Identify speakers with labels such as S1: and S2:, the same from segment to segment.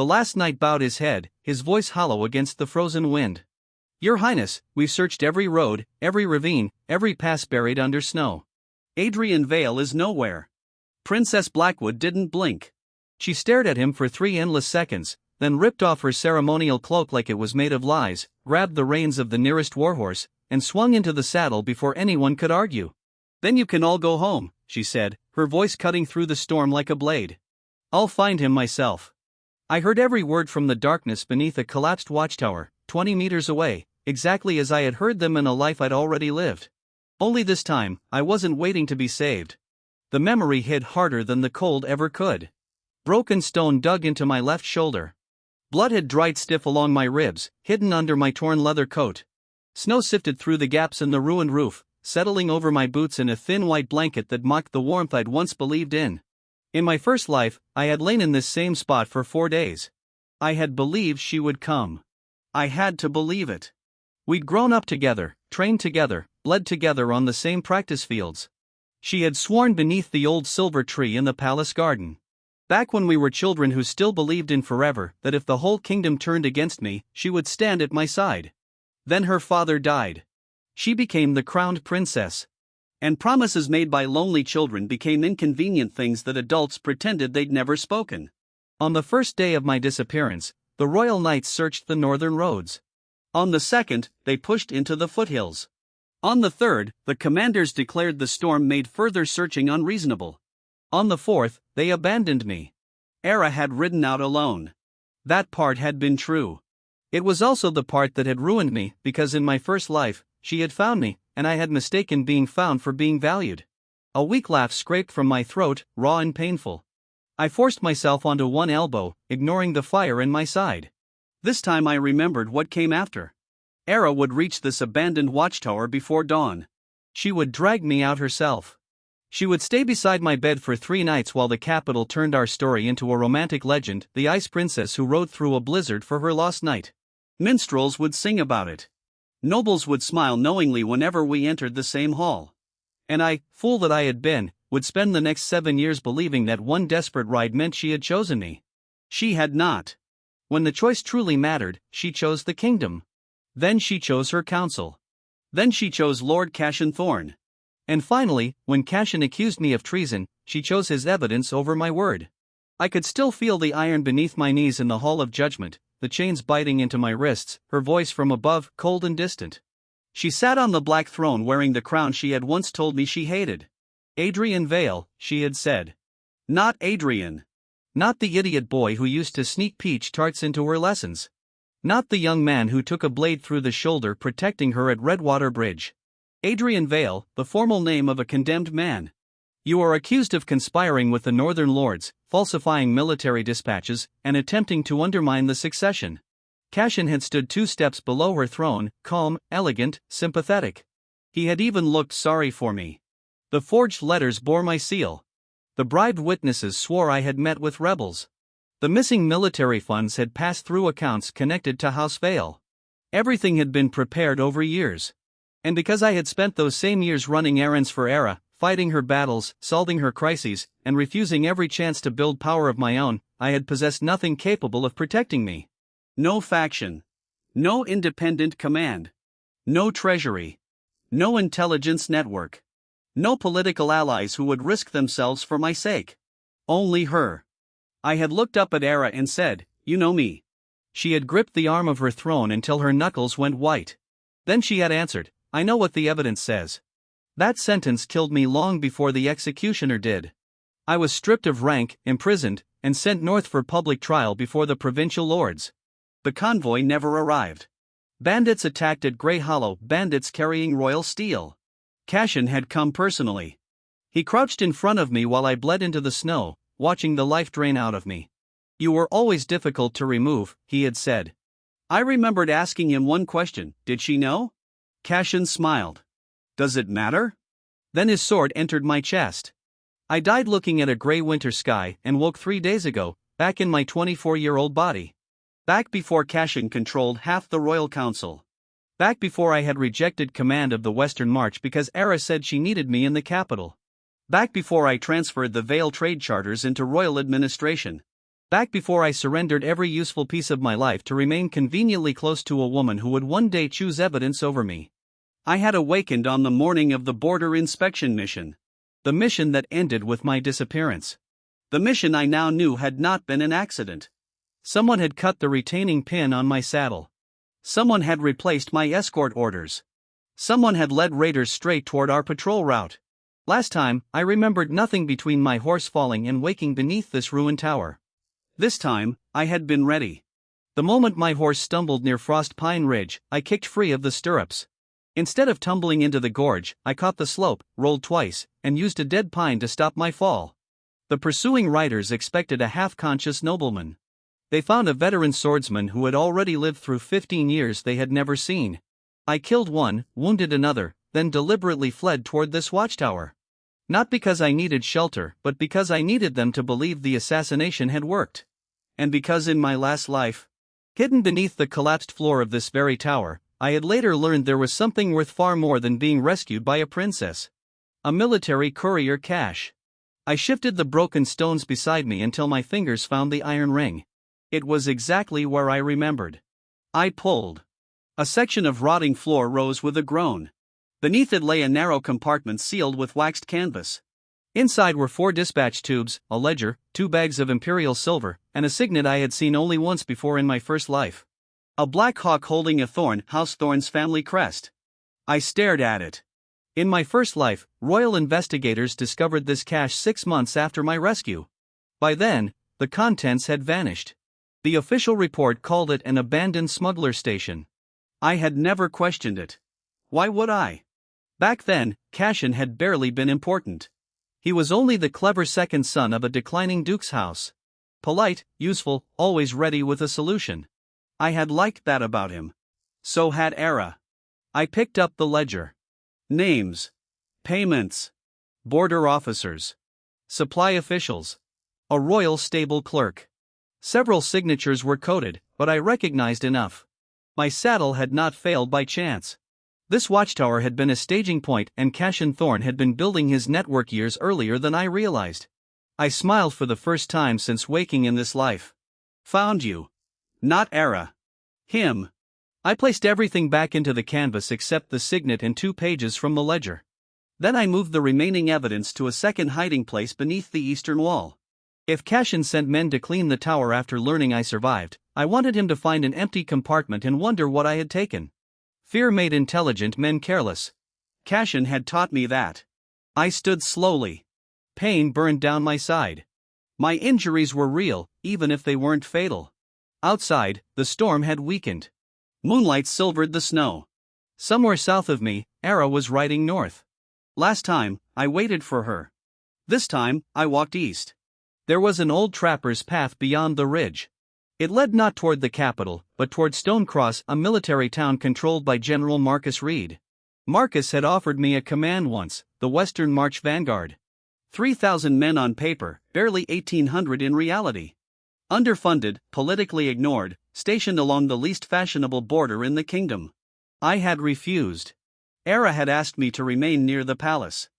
S1: The last knight bowed his head, his voice hollow against the frozen wind. Your Highness, we've searched every road, every ravine, every pass buried under snow. Adrian Vale is nowhere. Princess Blackwood didn't blink. She stared at him for 3 endless seconds, then ripped off her ceremonial cloak like it was made of lies, grabbed the reins of the nearest warhorse, and swung into the saddle before anyone could argue. Then you can all go home, she said, her voice cutting through the storm like a blade. I'll find him myself. I heard every word from the darkness beneath a collapsed watchtower, 20 meters away, exactly as I had heard them in a life I'd already lived. Only this time, I wasn't waiting to be saved. The memory hit harder than the cold ever could. Broken stone dug into my left shoulder. Blood had dried stiff along my ribs, hidden under my torn leather coat. Snow sifted through the gaps in the ruined roof, settling over my boots in a thin white blanket that mocked the warmth I'd once believed in. In my first life, I had lain in this same spot for 4 days. I had believed she would come. I had to believe it. We'd grown up together, trained together, bled together on the same practice fields. She had sworn beneath the old silver tree in the palace garden. Back when we were children who still believed in forever, that if the whole kingdom turned against me, she would stand at my side. Then her father died. She became the crowned princess. And promises made by lonely children became inconvenient things that adults pretended they'd never spoken. On the first day of my disappearance, the royal knights searched the northern roads. On the second, they pushed into the foothills. On the third, the commanders declared the storm made further searching unreasonable. On the fourth, they abandoned me. Era had ridden out alone. That part had been true. It was also the part that had ruined me, because in my first life, she had found me, and I had mistaken being found for being valued. A weak laugh scraped from my throat, raw and painful. I forced myself onto one elbow, ignoring the fire in my side. This time I remembered what came after. Era would reach this abandoned watchtower before dawn. She would drag me out herself. She would stay beside my bed for 3 nights while the capital turned our story into a romantic legend, the ice princess who rode through a blizzard for her lost knight. Minstrels would sing about it. Nobles would smile knowingly whenever we entered the same hall. And I, fool that I had been, would spend the next 7 years believing that one desperate ride meant she had chosen me. She had not. When the choice truly mattered, she chose the kingdom. Then she chose her council. Then she chose Lord Cashin Thorne. And finally, when Cashin accused me of treason, she chose his evidence over my word. I could still feel the iron beneath my knees in the hall of judgment, the chains biting into my wrists, her voice from above, cold and distant. She sat on the black throne wearing the crown she had once told me she hated. Adrian Vale, she had said. Not Adrian. Not the idiot boy who used to sneak peach tarts into her lessons. Not the young man who took a blade through the shoulder protecting her at Redwater Bridge. Adrian Vale, the formal name of a condemned man. You are accused of conspiring with the Northern Lords, falsifying military dispatches, and attempting to undermine the succession. Cashin had stood 2 steps below her throne, calm, elegant, sympathetic. He had even looked sorry for me. The forged letters bore my seal. The bribed witnesses swore I had met with rebels. The missing military funds had passed through accounts connected to House Vale. Everything had been prepared over years. And because I had spent those same years running errands for Era, fighting her battles, solving her crises, and refusing every chance to build power of my own, I had possessed nothing capable of protecting me. No faction. No independent command. No treasury. No intelligence network. No political allies who would risk themselves for my sake. Only her. I had looked up at Era and said, "You know me." She had gripped the arm of her throne until her knuckles went white. Then she had answered, "I know what the evidence says." That sentence killed me long before the executioner did. I was stripped of rank, imprisoned, and sent north for public trial before the provincial lords. The convoy never arrived. Bandits attacked at Grey Hollow, bandits carrying royal steel. Cashin had come personally. He crouched in front of me while I bled into the snow, watching the life drain out of me. "You were always difficult to remove," he had said. I remembered asking him one question: did she know? Cashin smiled. "Does it matter?" Then his sword entered my chest. I died looking at a gray winter sky and woke 3 days ago, back in my 24-year-old body. Back before Cashin controlled half the royal council. Back before I had rejected command of the Western March because Era said she needed me in the capital. Back before I transferred the Vale trade charters into royal administration. Back before I surrendered every useful piece of my life to remain conveniently close to a woman who would one day choose evidence over me. I had awakened on the morning of the border inspection mission. The mission that ended with my disappearance. The mission I now knew had not been an accident. Someone had cut the retaining pin on my saddle. Someone had replaced my escort orders. Someone had led raiders straight toward our patrol route. Last time, I remembered nothing between my horse falling and waking beneath this ruined tower. This time, I had been ready. The moment my horse stumbled near Frost Pine Ridge, I kicked free of the stirrups. Instead of tumbling into the gorge, I caught the slope, rolled twice, and used a dead pine to stop my fall. The pursuing riders expected a half-conscious nobleman. They found a veteran swordsman who had already lived through 15 years they had never seen. I killed one, wounded another, then deliberately fled toward this watchtower. Not because I needed shelter, but because I needed them to believe the assassination had worked. And because in my last life, hidden beneath the collapsed floor of this very tower, I had later learned there was something worth far more than being rescued by a princess. A military courier cache. I shifted the broken stones beside me until my fingers found the iron ring. It was exactly where I remembered. I pulled. A section of rotting floor rose with a groan. Beneath it lay a narrow compartment sealed with waxed canvas. Inside were 4 dispatch tubes, a ledger, 2 bags of imperial silver, and a signet I had seen only once before in my first life. A black hawk holding a thorn, House Thorn's family crest. I stared at it. In my first life, royal investigators discovered this cache 6 months after my rescue. By then, the contents had vanished. The official report called it an abandoned smuggler station. I had never questioned it. Why would I? Back then, Cassian had barely been important. He was only the clever second son of a declining duke's house. Polite, useful, always ready with a solution. I had liked that about him. So had Era. I picked up the ledger. Names. Payments. Border officers. Supply officials. A royal stable clerk. Several signatures were coded, but I recognized enough. My saddle had not failed by chance. This watchtower had been a staging point, and Cassian Thorne had been building his network years earlier than I realized. I smiled for the first time since waking in this life. Found you. Not Era. Him. I placed everything back into the canvas except the signet and 2 pages from the ledger. Then I moved the remaining evidence to a second hiding place beneath the eastern wall. If Cassian sent men to clean the tower after learning I survived, I wanted him to find an empty compartment and wonder what I had taken. Fear made intelligent men careless. Cassian had taught me that. I stood slowly. Pain burned down my side. My injuries were real, even if they weren't fatal. Outside, the storm had weakened. Moonlight silvered the snow. Somewhere south of me, Era was riding north. Last time, I waited for her. This time, I walked east. There was an old trapper's path beyond the ridge. It led not toward the capital, but toward Stonecross, a military town controlled by General Marcus Reed. Marcus had offered me a command once, the Western March Vanguard. 3,000 men on paper, barely 1,800 in reality. Underfunded, politically ignored, stationed along the least fashionable border in the kingdom. I had refused. Era had asked me to remain near the palace.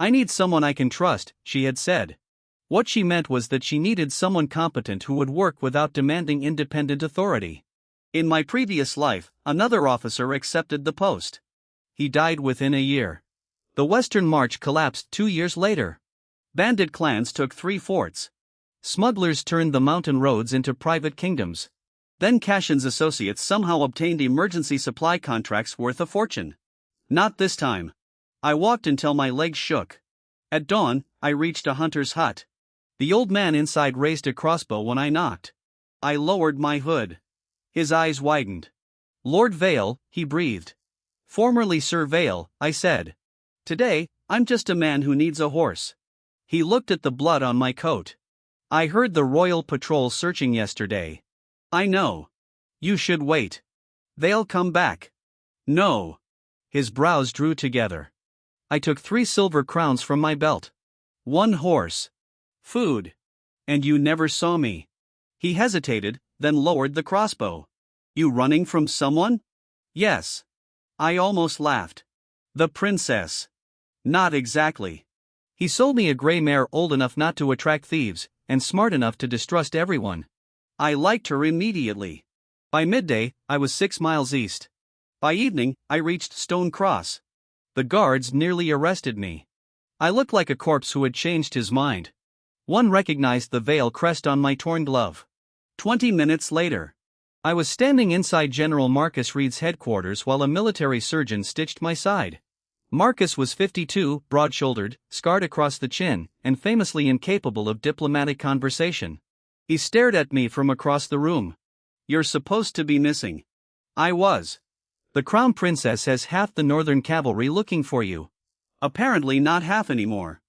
S1: I need someone I can trust, she had said. What she meant was that she needed someone competent who would work without demanding independent authority. In my previous life, another officer accepted the post. He died within a year. The Western March collapsed 2 years later. Bandit clans took 3 forts. Smugglers turned the mountain roads into private kingdoms. Then Cassian's associates somehow obtained emergency supply contracts worth a fortune. Not this time. I walked until my legs shook. At dawn, I reached a hunter's hut. The old man inside raised a crossbow when I knocked. I lowered my hood. His eyes widened. "Lord Vale," he breathed. "Formerly Sir Vale," I said. "Today, I'm just a man who needs a horse." He looked at the blood on my coat. "I heard the Royal Patrol searching yesterday." "I know. You should wait. They'll come back." "No." His brows drew together. I took 3 silver crowns from my belt. 1 horse. Food. "And you never saw me." He hesitated, then lowered the crossbow. "You running from someone?" "Yes." I almost laughed. "The princess." "Not exactly." He sold me a gray mare old enough not to attract thieves, and smart enough to distrust everyone. I liked her immediately. By midday, I was 6 miles east. By evening, I reached Stone Cross. The guards nearly arrested me. I looked like a corpse who had changed his mind. One recognized the veil crest on my torn glove. 20 minutes later, I was standing inside General Marcus Reed's headquarters while a military surgeon stitched my side. Marcus was 52, broad-shouldered, scarred across the chin, and famously incapable of diplomatic conversation. He stared at me from across the room. "You're supposed to be missing." I was. "The Crown Princess has half the Northern Cavalry looking for you." "Apparently not half anymore."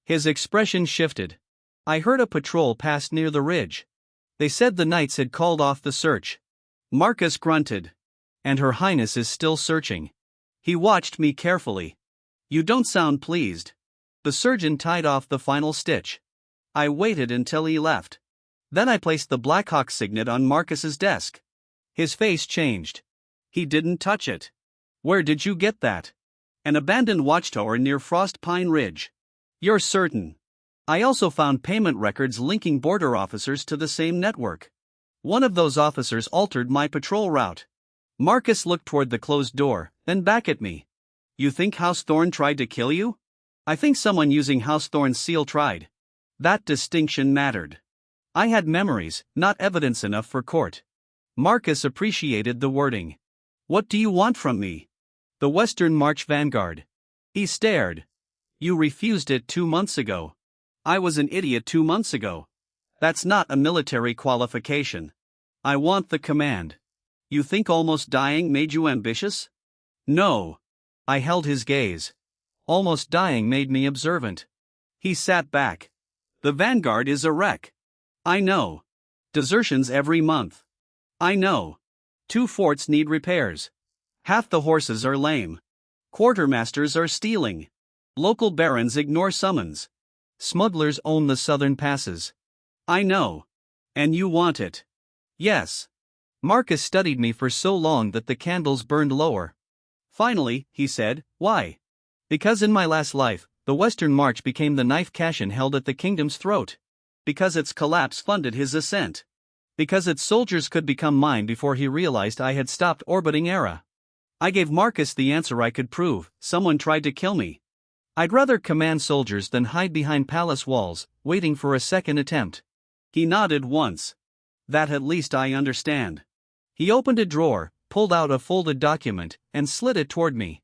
S1: His expression shifted. "I heard a patrol pass near the ridge. They said the Knights had called off the search." Marcus grunted. "And Her Highness is still searching." He watched me carefully. "You don't sound pleased." The surgeon tied off the final stitch. I waited until he left. Then I placed the Blackhawk signet on Marcus's desk. His face changed. "He didn't touch it." "Where did you get that?" "An abandoned watchtower near Frost Pine Ridge." "You're certain?" "I also found payment records linking border officers to the same network. One of those officers altered my patrol route." Marcus looked toward the closed door, then back at me. "You think House Thorne tried to kill you?" "I think someone using House Thorne's seal tried." That distinction mattered. I had memories, not evidence enough for court. Marcus appreciated the wording. "What do you want from me?" "The Western March Vanguard." He stared. "You refused it 2 months ago." "I was an idiot 2 months ago." "That's not a military qualification." "I want the command." "You think almost dying made you ambitious?" "No." I held his gaze. "Almost dying made me observant." He sat back. "The Vanguard is a wreck." "I know. Desertions every month." "I know. 2 forts need repairs. Half the horses are lame. Quartermasters are stealing. Local barons ignore summons. Smugglers own the southern passes." "I know. And you want it." "Yes." Marcus studied me for so long that the candles burned lower. Finally, he said, "Why?" "Because in my last life, the Western March became the knife Cassian held at the kingdom's throat. Because its collapse funded his ascent. Because its soldiers could become mine before he realized I had stopped orbiting Era." I gave Marcus the answer I could prove: someone tried to kill me. "I'd rather command soldiers than hide behind palace walls, waiting for a second attempt." He nodded once. "That at least I understand." He opened a drawer, pulled out a folded document, and slid it toward me.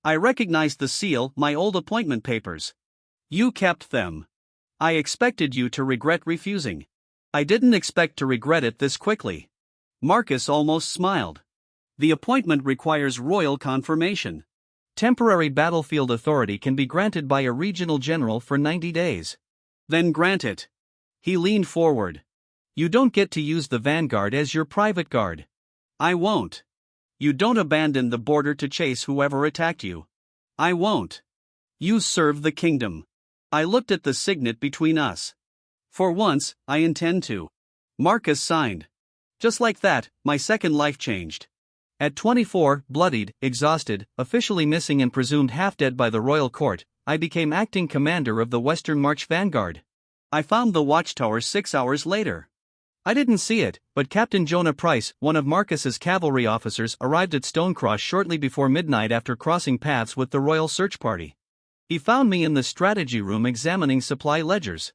S1: I recognized the seal, my old appointment papers. "You kept them. I expected you to regret refusing." "I didn't expect to regret it this quickly." Marcus almost smiled. "The appointment requires royal confirmation. Temporary battlefield authority can be granted by a regional general for 90 days. Then grant it." He leaned forward. "You don't get to use the Vanguard as your private guard." "I won't." "You don't abandon the border to chase whoever attacked you." "I won't." "You serve the kingdom." I looked at the signet between us. "For once, I intend to." Marcus signed. Just like that, my second life changed. At 24, bloodied, exhausted, officially missing and presumed half-dead by the royal court, I became acting commander of the Western March Vanguard. I found the watchtower 6 hours later. I didn't see it, but Captain Jonah Price, one of Marcus's cavalry officers, arrived at Stonecross shortly before midnight after crossing paths with the royal search party. He found me in the strategy room examining supply ledgers.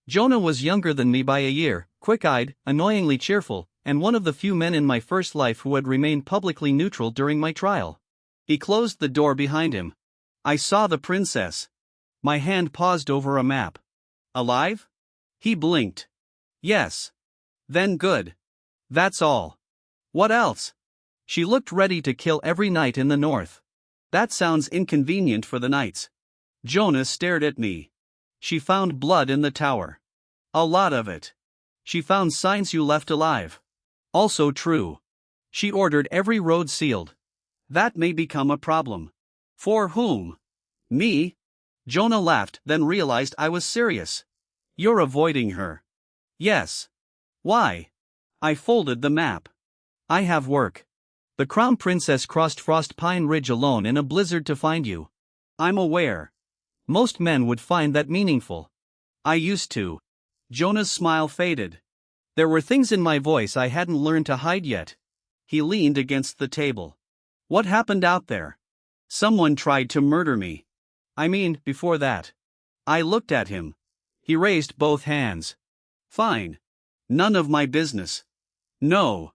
S1: Jonah was younger than me by a year, quick-eyed, annoyingly cheerful, and one of the few men in my first life who had remained publicly neutral during my trial. He closed the door behind him. I saw the princess. My hand paused over a map. "Alive?" He blinked. "Yes." "Then good. That's all." "What else?" "She looked ready to kill every knight in the north." "That sounds inconvenient for the knights." Jonah stared at me. "She found blood in the tower. A lot of it. She found signs you left alive." "Also true." "She ordered every road sealed." "That may become a problem." "For whom?" "Me." Jonah laughed, then realized I was serious. "You're avoiding her." "Yes." "Why?" I folded the map. "I have work. The Crown Princess crossed Frost Pine Ridge alone in a blizzard to find you." "I'm aware." "Most men would find that meaningful." "I used to." Jonah's smile faded. There were things in my voice I hadn't learned to hide yet. He leaned against the table. What happened out there? Someone tried to murder me. I mean, before that. I looked at him. He raised both hands. Fine. None of my business. No.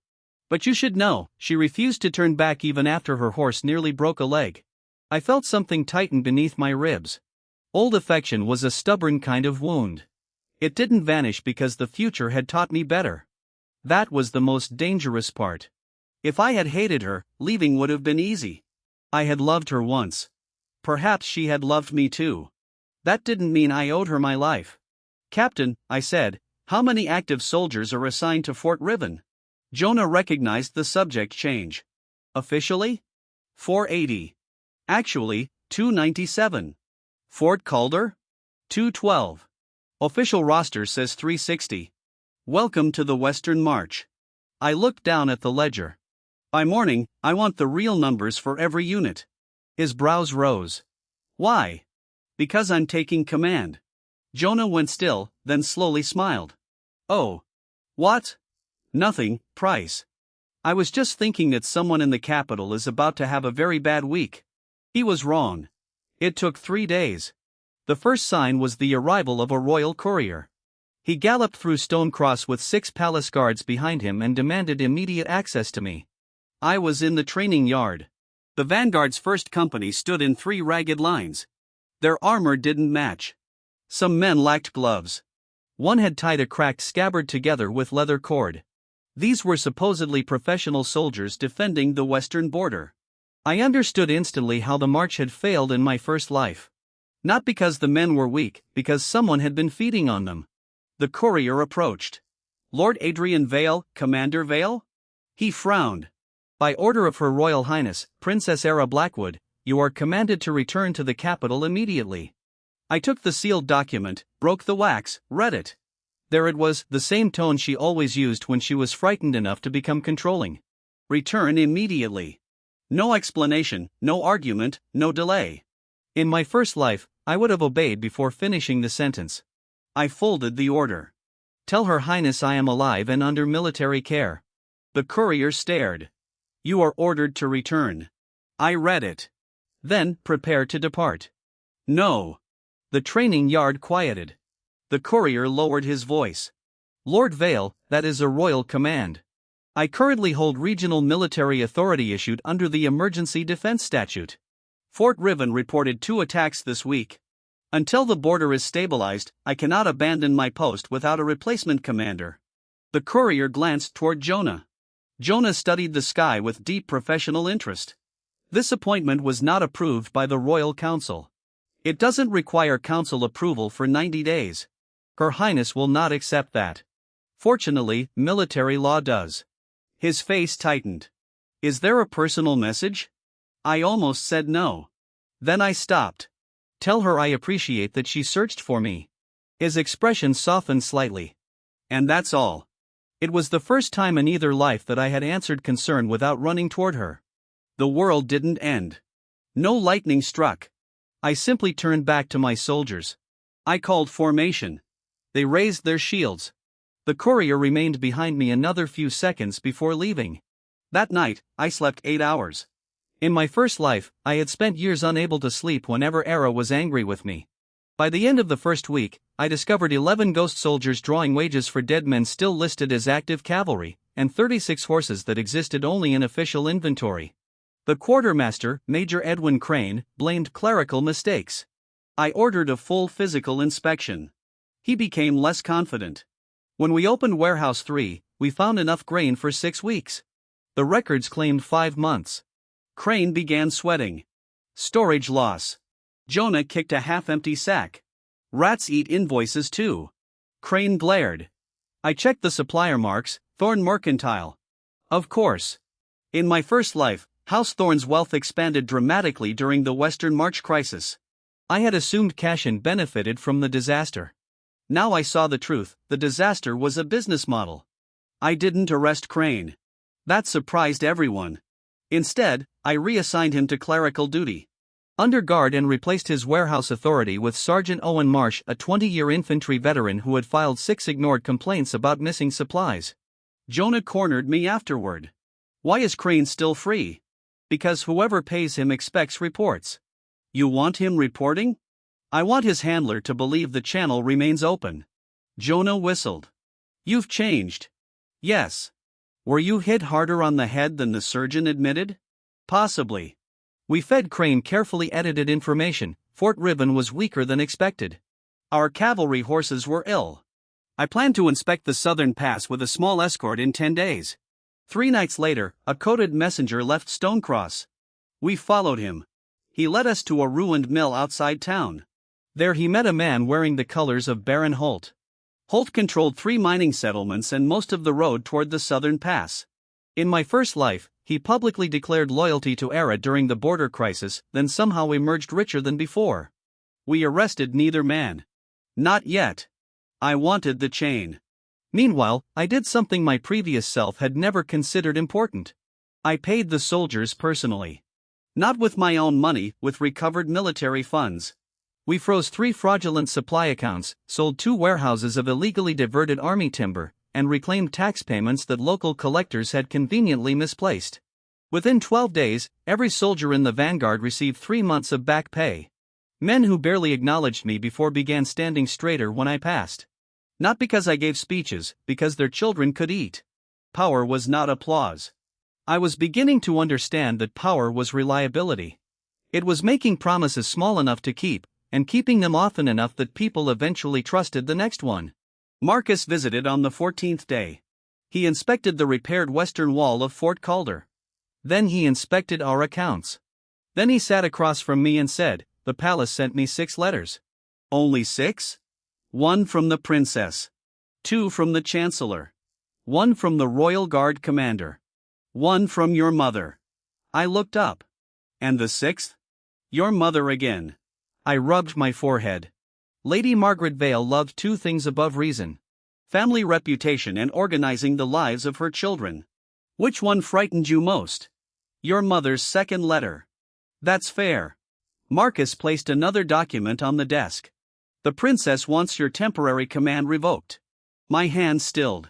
S1: But you should know, she refused to turn back even after her horse nearly broke a leg. I felt something tighten beneath my ribs. Old affection was a stubborn kind of wound. It didn't vanish because the future had taught me better. That was the most dangerous part. If I had hated her, leaving would have been easy. I had loved her once. Perhaps she had loved me too. That didn't mean I owed her my life. Captain, I said, how many active soldiers are assigned to Fort Riven? Jonah recognized the subject change. Officially? 480. Actually, 297. Fort Calder? 212. Official roster says 360. Welcome to the Western March. I looked down at the ledger. By morning, I want the real numbers for every unit. His brows rose. Why? Because I'm taking command. Jonah went still, then slowly smiled. Oh. What? Nothing, Price. I was just thinking that someone in the capital is about to have a very bad week. He was wrong. It took 3 days. The first sign was the arrival of a royal courier. He galloped through Stonecross with 6 palace guards behind him and demanded immediate access to me. I was in the training yard. The vanguard's first company stood in 3 ragged lines. Their armor didn't match. Some men lacked gloves. One had tied a cracked scabbard together with leather cord. These were supposedly professional soldiers defending the western border. I understood instantly how the march had failed in my first life. Not because the men were weak, because someone had been feeding on them. The courier approached. Lord Adrian Vale, Commander Vale? He frowned. By order of Her Royal Highness, Princess Era Blackwood, you are commanded to return to the capital immediately. I took the sealed document, broke the wax, read it. There it was, the same tone she always used when she was frightened enough to become controlling. Return immediately. No explanation, no argument, no delay. In my first life, I would have obeyed before finishing the sentence. I folded the order. Tell Her Highness I am alive and under military care. The courier stared. You are ordered to return. I read it. Then, prepare to depart. No. The training yard quieted. The courier lowered his voice. Lord Vale, that is a royal command. I currently hold regional military authority issued under the Emergency Defense Statute. Fort Riven reported 2 attacks this week. Until the border is stabilized, I cannot abandon my post without a replacement commander. The courier glanced toward Jonah. Jonah studied the sky with deep professional interest. This appointment was not approved by the Royal Council. It doesn't require council approval for 90 days. Her Highness will not accept that. Fortunately, military law does. His face tightened. Is there a personal message? I almost said no. Then I stopped. Tell her I appreciate that she searched for me. His expression softened slightly. And that's all. It was the first time in either life that I had answered concern without running toward her. The world didn't end. No lightning struck. I simply turned back to my soldiers. I called formation. They raised their shields. The courier remained behind me another few seconds before leaving. That night, I slept 8 hours. In my first life, I had spent years unable to sleep whenever Era was angry with me. By the end of the first week, I discovered 11 ghost soldiers drawing wages for dead men still listed as active cavalry, and 36 horses that existed only in official inventory. The quartermaster, Major Edwin Crane, blamed clerical mistakes. I ordered a full physical inspection. He became less confident. When we opened Warehouse 3, we found enough grain for 6 weeks. The records claimed 5 months. Crane began sweating. Storage loss. Jonah kicked a half-empty sack. Rats eat invoices too. Crane glared. I checked the supplier marks, Thorn Mercantile. Of course. In my first life, House Thorn's wealth expanded dramatically during the Western March crisis. I had assumed Cashin benefited from the disaster. Now I saw the truth, the disaster was a business model. I didn't arrest Crane. That surprised everyone. Instead, I reassigned him to clerical duty. under guard and replaced his warehouse authority with Sergeant Owen Marsh, a 20-year infantry veteran who had filed 6 ignored complaints about missing supplies. Jonah cornered me afterward. Why is Crane still free? Because whoever pays him expects reports. You want him reporting? I want his handler to believe the channel remains open. Jonah whistled. You've changed. Yes. Were you hit harder on the head than the surgeon admitted? Possibly. We fed Crane carefully edited information. Fort Riven was weaker than expected. Our cavalry horses were ill. I planned to inspect the southern pass with a small escort in 10 days. 3 nights later, a coated messenger left Stonecross. We followed him. He led us to a ruined mill outside town. There he met a man wearing the colors of Baron Holt. Holt controlled 3 mining settlements and most of the road toward the southern pass. In my first life, he publicly declared loyalty to Era during the border crisis, then somehow emerged richer than before. We arrested neither man. Not yet. I wanted the chain. Meanwhile, I did something my previous self had never considered important. I paid the soldiers personally. Not with my own money, with recovered military funds. We froze 3 fraudulent supply accounts, sold 2 warehouses of illegally diverted army timber, and reclaimed tax payments that local collectors had conveniently misplaced. Within 12 days, every soldier in the vanguard received 3 months of back pay. Men who barely acknowledged me before began standing straighter when I passed. Not because I gave speeches, because their children could eat. Power was not applause. I was beginning to understand that power was reliability. It was making promises small enough to keep, and keeping them often enough that people eventually trusted the next one. Marcus visited on the 14th day. He inspected the repaired western wall of Fort Calder. Then he inspected our accounts. Then he sat across from me and said, "The palace sent me 6 letters." "Only 6? 1 from the princess. 2 from the chancellor. 1 from the royal guard commander. 1 from your mother." I looked up. "And the 6th? Your mother again." I rubbed my forehead. Lady Margaret Vale loved 2 things above reason: family reputation and organizing the lives of her children. "Which one frightened you most?" "Your mother's 2nd letter." "That's fair." Marcus placed another document on the desk. "The princess wants your temporary command revoked." My hand stilled.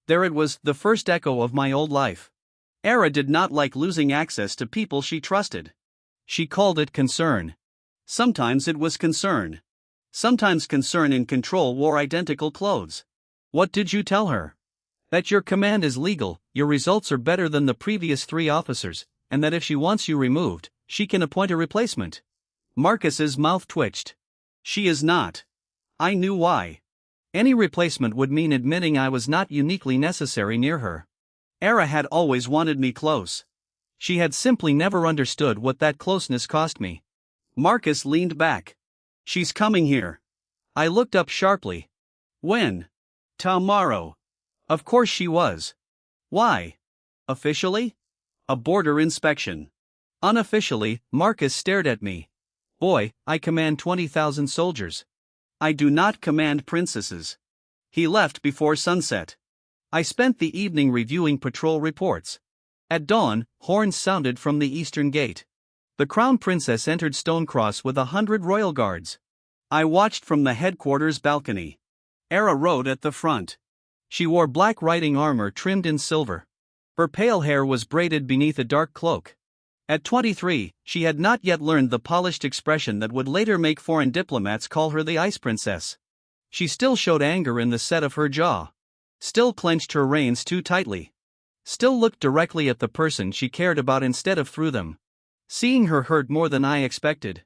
S1: There it was, the first echo of my old life. Era did not like losing access to people she trusted. She called it concern. Sometimes it was concern. Sometimes concern and control wore identical clothes. "What did you tell her?" "That your command is legal, your results are better than the previous 3 officers, and that if she wants you removed, she can appoint a replacement." Marcus's mouth twitched. "She is not." I knew why. Any replacement would mean admitting I was not uniquely necessary near her. Era had always wanted me close. She had simply never understood what that closeness cost me. Marcus leaned back. "She's coming here." I looked up sharply. "When?" "Tomorrow." Of course she was. "Why?" "Officially?" "A border inspection." Unofficially, Marcus stared at me. "Boy, I command 20,000 soldiers. I do not command princesses." He left before sunset. I spent the evening reviewing patrol reports. At dawn, horns sounded from the eastern gate. The crown princess entered Stonecross with 100 royal guards. I watched from the headquarters balcony. Era rode at the front. She wore black riding armor trimmed in silver. Her pale hair was braided beneath a dark cloak. At 23, she had not yet learned the polished expression that would later make foreign diplomats call her the Ice Princess. She still showed anger in the set of her jaw. Still clenched her reins too tightly. Still looked directly at the person she cared about instead of through them. Seeing her hurt more than I expected.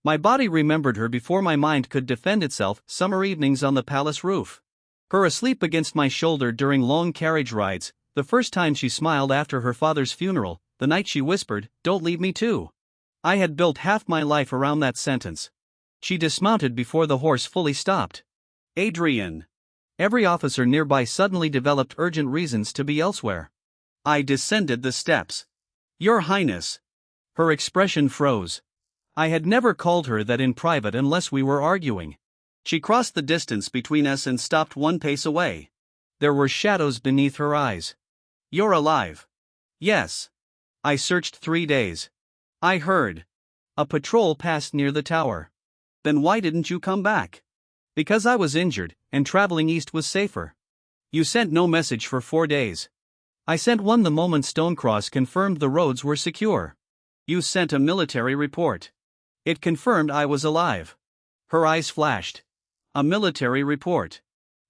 S1: My body remembered her before my mind could defend itself. Summer evenings on the palace roof. Her asleep against my shoulder during long carriage rides, the first time she smiled after her father's funeral, the night she whispered, "Don't leave me too." I had built half my life around that sentence. She dismounted before the horse fully stopped. "Adrian." Every officer nearby suddenly developed urgent reasons to be elsewhere. I descended the steps. "Your Highness." Her expression froze. I had never called her that in private unless we were arguing. She crossed the distance between us and stopped 1 pace away. There were shadows beneath her eyes. "You're alive." "Yes. I searched 3 days. I heard." A patrol passed near the tower. Then why didn't you come back? Because I was injured, and traveling east was safer. You sent no message for 4 days. I sent one the moment Stonecross confirmed the roads were secure. You sent a military report. It confirmed I was alive. Her eyes flashed. A military report.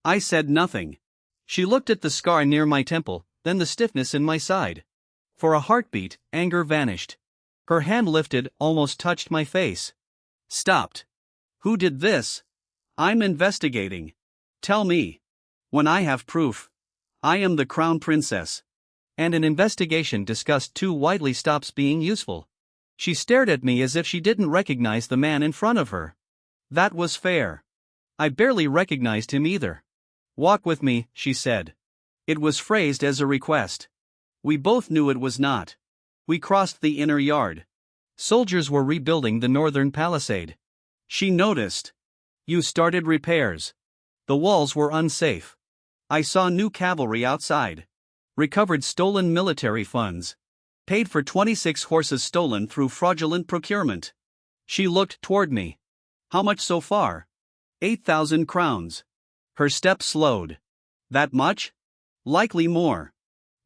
S1: I said nothing. She looked at the scar near my temple, then the stiffness in my side. For a heartbeat, anger vanished. Her hand lifted, almost touched my face. Stopped. Who did this? I'm investigating. Tell me. When I have proof. I am the crown princess. And an investigation discussed too widely stops being useful. She stared at me as if she didn't recognize the man in front of her. That was fair. I barely recognized him either. Walk with me, she said. It was phrased as a request. We both knew it was not. We crossed the inner yard. Soldiers were rebuilding the northern palisade. She noticed. You started repairs. The walls were unsafe. I saw new cavalry outside. Recovered stolen military funds. Paid for 26 horses stolen through fraudulent procurement. She looked toward me. How much so far? 8,000 crowns. Her step slowed. That much? Likely more.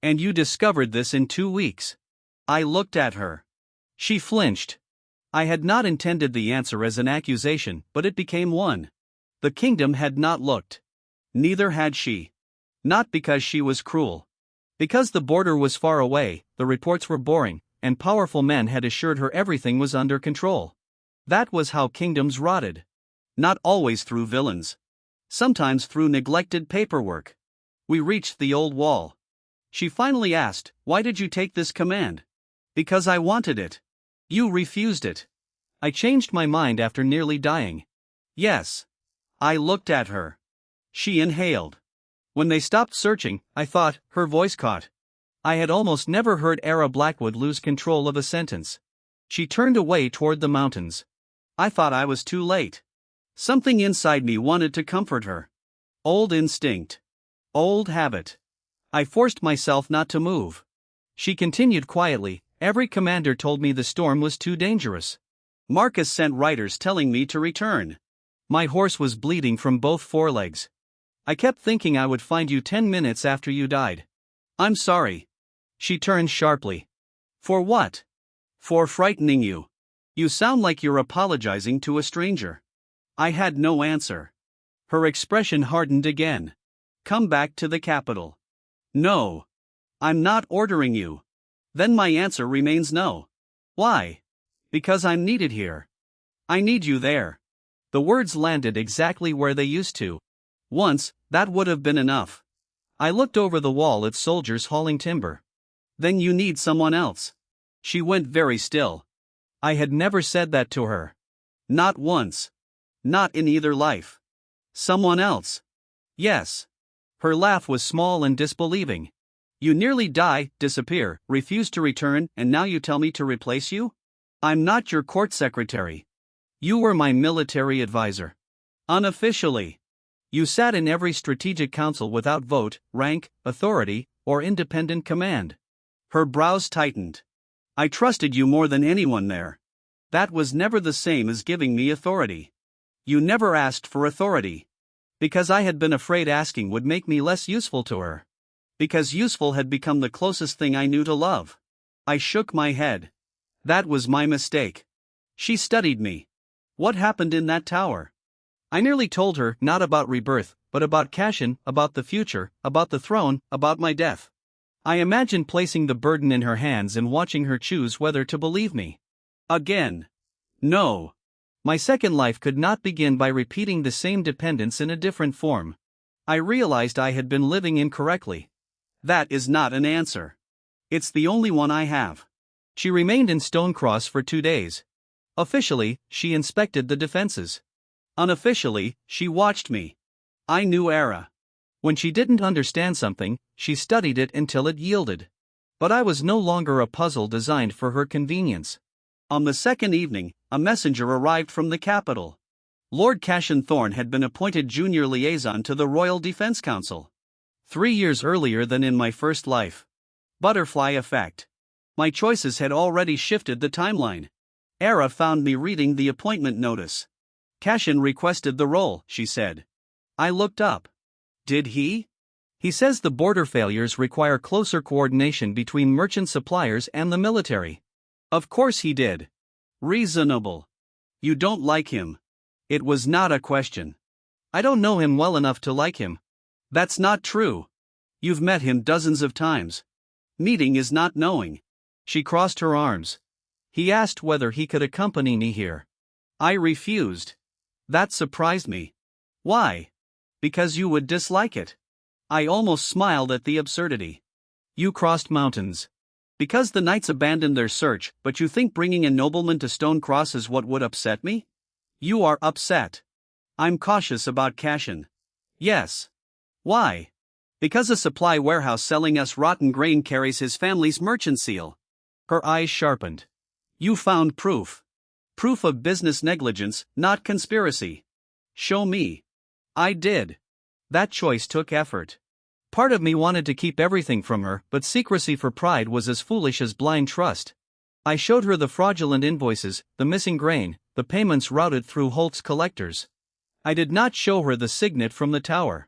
S1: And you discovered this in 2 weeks. I looked at her. She flinched. I had not intended the answer as an accusation, but it became one. The kingdom had not looked. Neither had she. Not because she was cruel. Because the border was far away, the reports were boring, and powerful men had assured her everything was under control. That was how kingdoms rotted. Not always through villains. Sometimes through neglected paperwork. We reached the old wall. She finally asked, "Why did you take this command?" "Because I wanted it." "You refused it." "I changed my mind after nearly dying." "Yes." I looked at her. She inhaled. When they stopped searching, I thought, her voice caught. I had almost never heard Era Blackwood lose control of a sentence. She turned away toward the mountains. I thought I was too late. Something inside me wanted to comfort her. Old instinct. Old habit. I forced myself not to move. She continued quietly, "Every commander told me the storm was too dangerous. Marcus sent riders telling me to return. My horse was bleeding from both forelegs. I kept thinking I would find you 10 minutes after you died. I'm sorry." She turned sharply. "For what?" "For frightening you. You sound like you're apologizing to a stranger." I had no answer. Her expression hardened again. "Come back to the capital." "No. I'm not ordering you." Then my answer remains no. "Why?" "Because I'm needed here." "I need you there." The words landed exactly where they used to. Once, that would have been enough. I looked over the wall at soldiers hauling timber. "Then you need someone else." She went very still. I had never said that to her. Not once. Not in either life. "Someone else?" "Yes." Her laugh was small and disbelieving. "You nearly die, disappear, refuse to return, and now you tell me to replace you? I'm not your court secretary. You were my military advisor. Unofficially. You sat in every strategic council without vote, rank, authority, or independent command." Her brows tightened. "I trusted you more than anyone there. That was never the same as giving me authority. You never asked for authority. Because I had been afraid asking would make me less useful to her. Because useful had become the closest thing I knew to love." I shook my head. "That was my mistake." She studied me. "What happened in that tower?" I nearly told her, not about rebirth, but about Cashin, about the future, about the throne, about my death. I imagined placing the burden in her hands and watching her choose whether to believe me. Again. No. My second life could not begin by repeating the same dependence in a different form. I realized I had been living incorrectly. That is not an answer. It's the only one I have. She remained in Stonecross for 2 days. Officially, she inspected the defenses. Unofficially, she watched me. I knew Era. When she didn't understand something, she studied it until it yielded. But I was no longer a puzzle designed for her convenience. On the second evening, a messenger arrived from the capital. Lord Cashin Thorne had been appointed junior liaison to the Royal Defense Council. 3 years earlier than in my first life. Butterfly effect. My choices had already shifted the timeline. Era found me reading the appointment notice. Cashin requested the role, she said. I looked up. Did he? He says the border failures require closer coordination between merchant suppliers and the military. Of course he did. Reasonable. You don't like him. It was not a question. I don't know him well enough to like him. That's not true. You've met him dozens of times. Meeting is not knowing. She crossed her arms. He asked whether he could accompany me here. I refused. That surprised me. Why? Because you would dislike it. I almost smiled at the absurdity. You crossed mountains. Because the knights abandoned their search, but you think bringing a nobleman to Stonecross is what would upset me? You are upset. I'm cautious about Cashin. Yes. Why? Because a supply warehouse selling us rotten grain carries his family's merchant seal. Her eyes sharpened. You found proof. Proof of business negligence, not conspiracy. Show me. I did. That choice took effort. Part of me wanted to keep everything from her, but secrecy for pride was as foolish as blind trust. I showed her the fraudulent invoices, the missing grain, the payments routed through Holt's collectors. I did not show her the signet from the tower.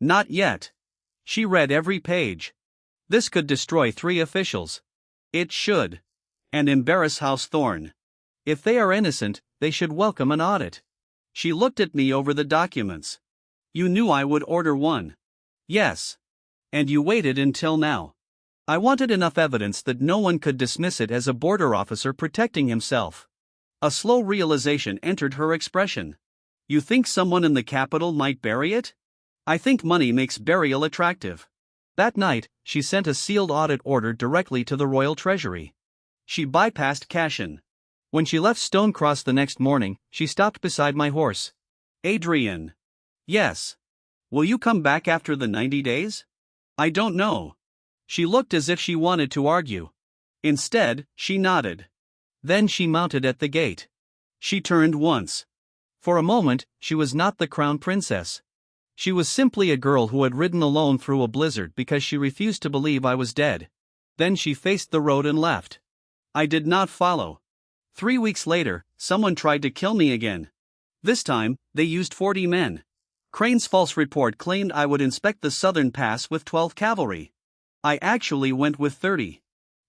S1: Not yet. She read every page. This could destroy 3 officials. It should. And embarrass House Thorne. If they are innocent, they should welcome an audit. She looked at me over the documents. You knew I would order one. Yes. And you waited until now. I wanted enough evidence that no one could dismiss it as a border officer protecting himself. A slow realization entered her expression. You think someone in the capital might bury it? I think money makes burial attractive. That night, she sent a sealed audit order directly to the Royal Treasury. She bypassed Cashin. When she left Stonecross the next morning, she stopped beside my horse. Adrian. Yes. Will you come back after the 90 days? I don't know. She looked as if she wanted to argue. Instead, she nodded. Then she mounted at the gate. She turned once. For a moment, she was not the crown princess. She was simply a girl who had ridden alone through a blizzard because she refused to believe I was dead. Then she faced the road and left. I did not follow. 3 weeks later, someone tried to kill me again. This time, they used 40 men. Crane's false report claimed I would inspect the southern pass with 12 cavalry. I actually went with 30.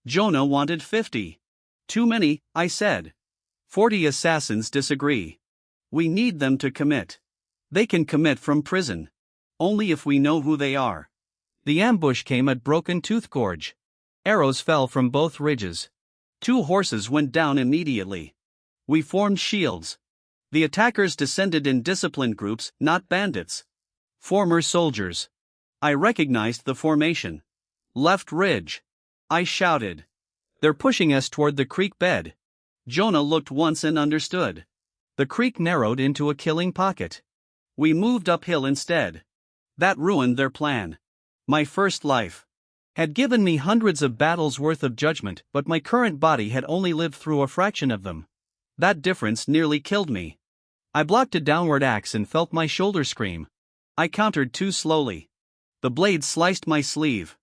S1: Jonah wanted 50. Too many, I said. 40 assassins disagree. We need them to commit. They can commit from prison. Only if we know who they are. The ambush came at Broken Tooth Gorge. Arrows fell from both ridges. 2 horses went down immediately. We formed shields. The attackers descended in disciplined groups, not bandits. Former soldiers. I recognized the formation. Left ridge. I shouted. They're pushing us toward the creek bed. Jonah looked once and understood. The creek narrowed into a killing pocket. We moved uphill instead. That ruined their plan. My first life had given me hundreds of battles worth of judgment, but my current body had only lived through a fraction of them. That difference nearly killed me. I blocked a downward axe and felt my shoulder scream. I countered too slowly. The blade sliced my sleeve.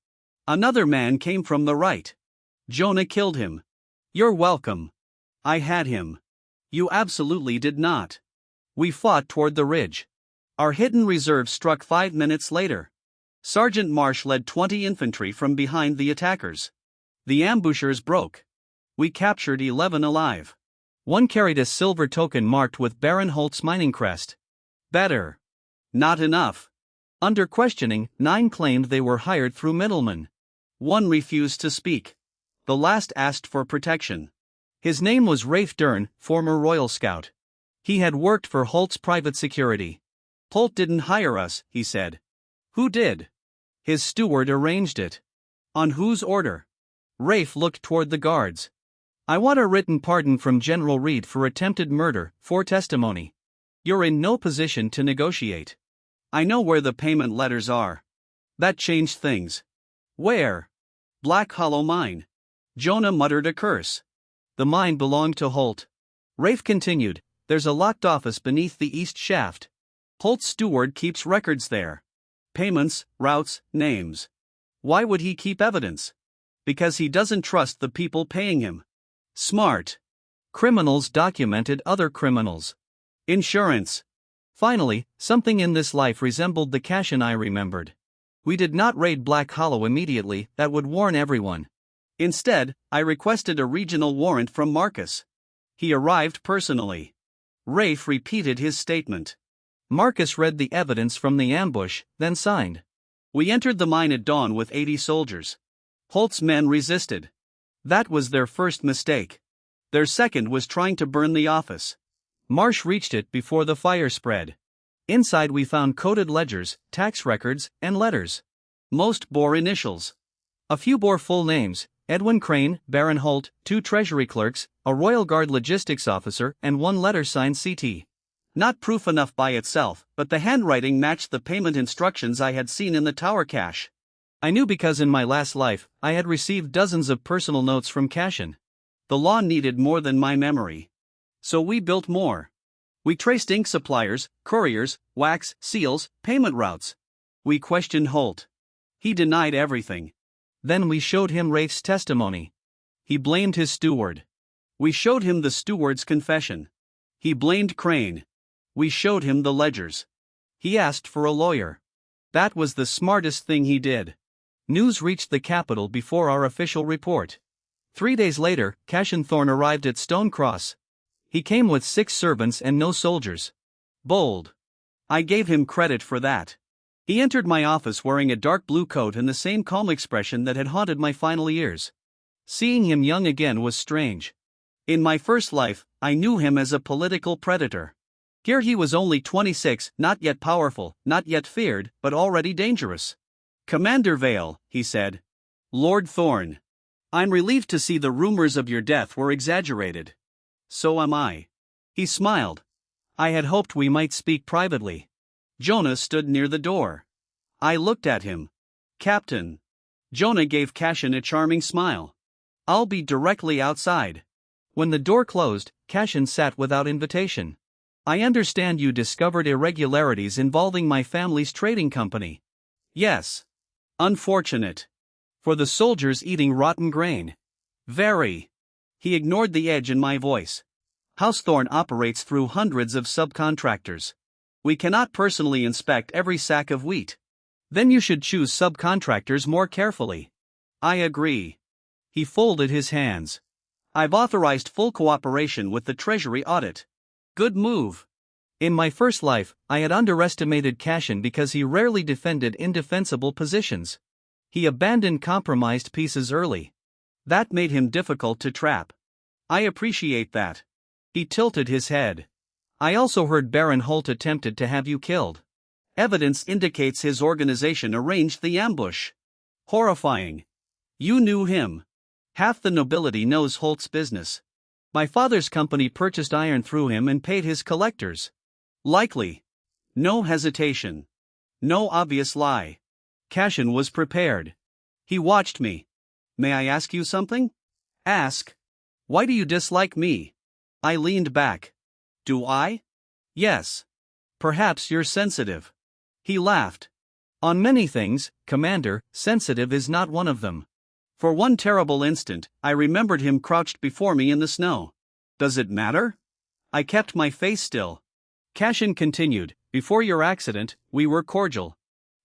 S1: Another man came from the right. Jonah killed him. You're welcome. I had him. You absolutely did not. We fought toward the ridge. Our hidden reserve struck 5 minutes later. Sergeant Marsh led 20 infantry from behind the attackers. The ambushers broke. We captured 11 alive. One carried a silver token marked with Baron Holt's mining crest. Better. Not enough. Under questioning, 9 claimed they were hired through middlemen. 1 refused to speak. The last asked for protection. His name was Rafe Dern, former Royal Scout. He had worked for Holt's private security. Holt didn't hire us, he said. Who did? His steward arranged it. On whose order? Rafe looked toward the guards. I want a written pardon from General Reed for attempted murder, for testimony. You're in no position to negotiate. I know where the payment letters are. That changed things. Where? Black Hollow Mine. Jonah muttered a curse. The mine belonged to Holt. Rafe continued, there's a locked office beneath the east shaft. Holt's steward keeps records there. Payments, routes, names. Why would he keep evidence? Because he doesn't trust the people paying him. Smart. Criminals documented other criminals. Insurance. Finally, something in this life resembled the Cashin I remembered. We did not raid Black Hollow immediately, that would warn everyone. Instead, I requested a regional warrant from Marcus. He arrived personally. Rafe repeated his statement. Marcus read the evidence from the ambush, then signed. We entered the mine at dawn with 80 soldiers. Holt's men resisted. That was their first mistake. Their second was trying to burn the office. Marsh reached it before the fire spread. Inside we found coded ledgers, tax records, and letters. Most bore initials. A few bore full names: Edwin Crane, Baron Holt, 2 treasury clerks, a Royal Guard logistics officer, and 1 letter signed CT. Not proof enough by itself, but the handwriting matched the payment instructions I had seen in the tower cache. I knew because in my last life, I had received dozens of personal notes from Cashin. The law needed more than my memory. So we built more. We traced ink suppliers, couriers, wax, seals, payment routes. We questioned Holt. He denied everything. Then we showed him Rafe's testimony. He blamed his steward. We showed him the steward's confession. He blamed Crane. We showed him the ledgers. He asked for a lawyer. That was the smartest thing he did. News reached the capital before our official report. 3 days later, Cashin Thorne arrived at Stone Cross. He came with 6 servants and no soldiers. Bold. I gave him credit for that. He entered my office wearing a dark blue coat and the same calm expression that had haunted my final years. Seeing him young again was strange. In my first life, I knew him as a political predator. Here he was only 26, not yet powerful, not yet feared, but already dangerous. Commander Vale, he said. Lord Thorne. I'm relieved to see the rumors of your death were exaggerated. So am I. He smiled. I had hoped we might speak privately. Jonah stood near the door. I looked at him. Captain. Jonah gave Cashin a charming smile. I'll be directly outside. When the door closed, Cashin sat without invitation. I understand you discovered irregularities involving my family's trading company. Yes. Unfortunate. For the soldiers eating rotten grain. Very. He ignored the edge in my voice. House Thorne operates through hundreds of subcontractors. We cannot personally inspect every sack of wheat. Then you should choose subcontractors more carefully. I agree. He folded his hands. I've authorized full cooperation with the Treasury audit. Good move. In my first life, I had underestimated Cashin because he rarely defended indefensible positions. He abandoned compromised pieces early. That made him difficult to trap. I appreciate that. He tilted his head. I also heard Baron Holt attempted to have you killed. Evidence indicates his organization arranged the ambush. Horrifying. You knew him. Half the nobility knows Holt's business. My father's company purchased iron through him and paid his collectors. Likely. No hesitation. No obvious lie. Cashin was prepared. He watched me. May I ask you something? Ask. Why do you dislike me? I leaned back. Do I? Yes. Perhaps you're sensitive. He laughed. On many things, Commander, sensitive is not one of them. For one terrible instant, I remembered him crouched before me in the snow. Does it matter? I kept my face still. Cashin continued, before your accident, we were cordial.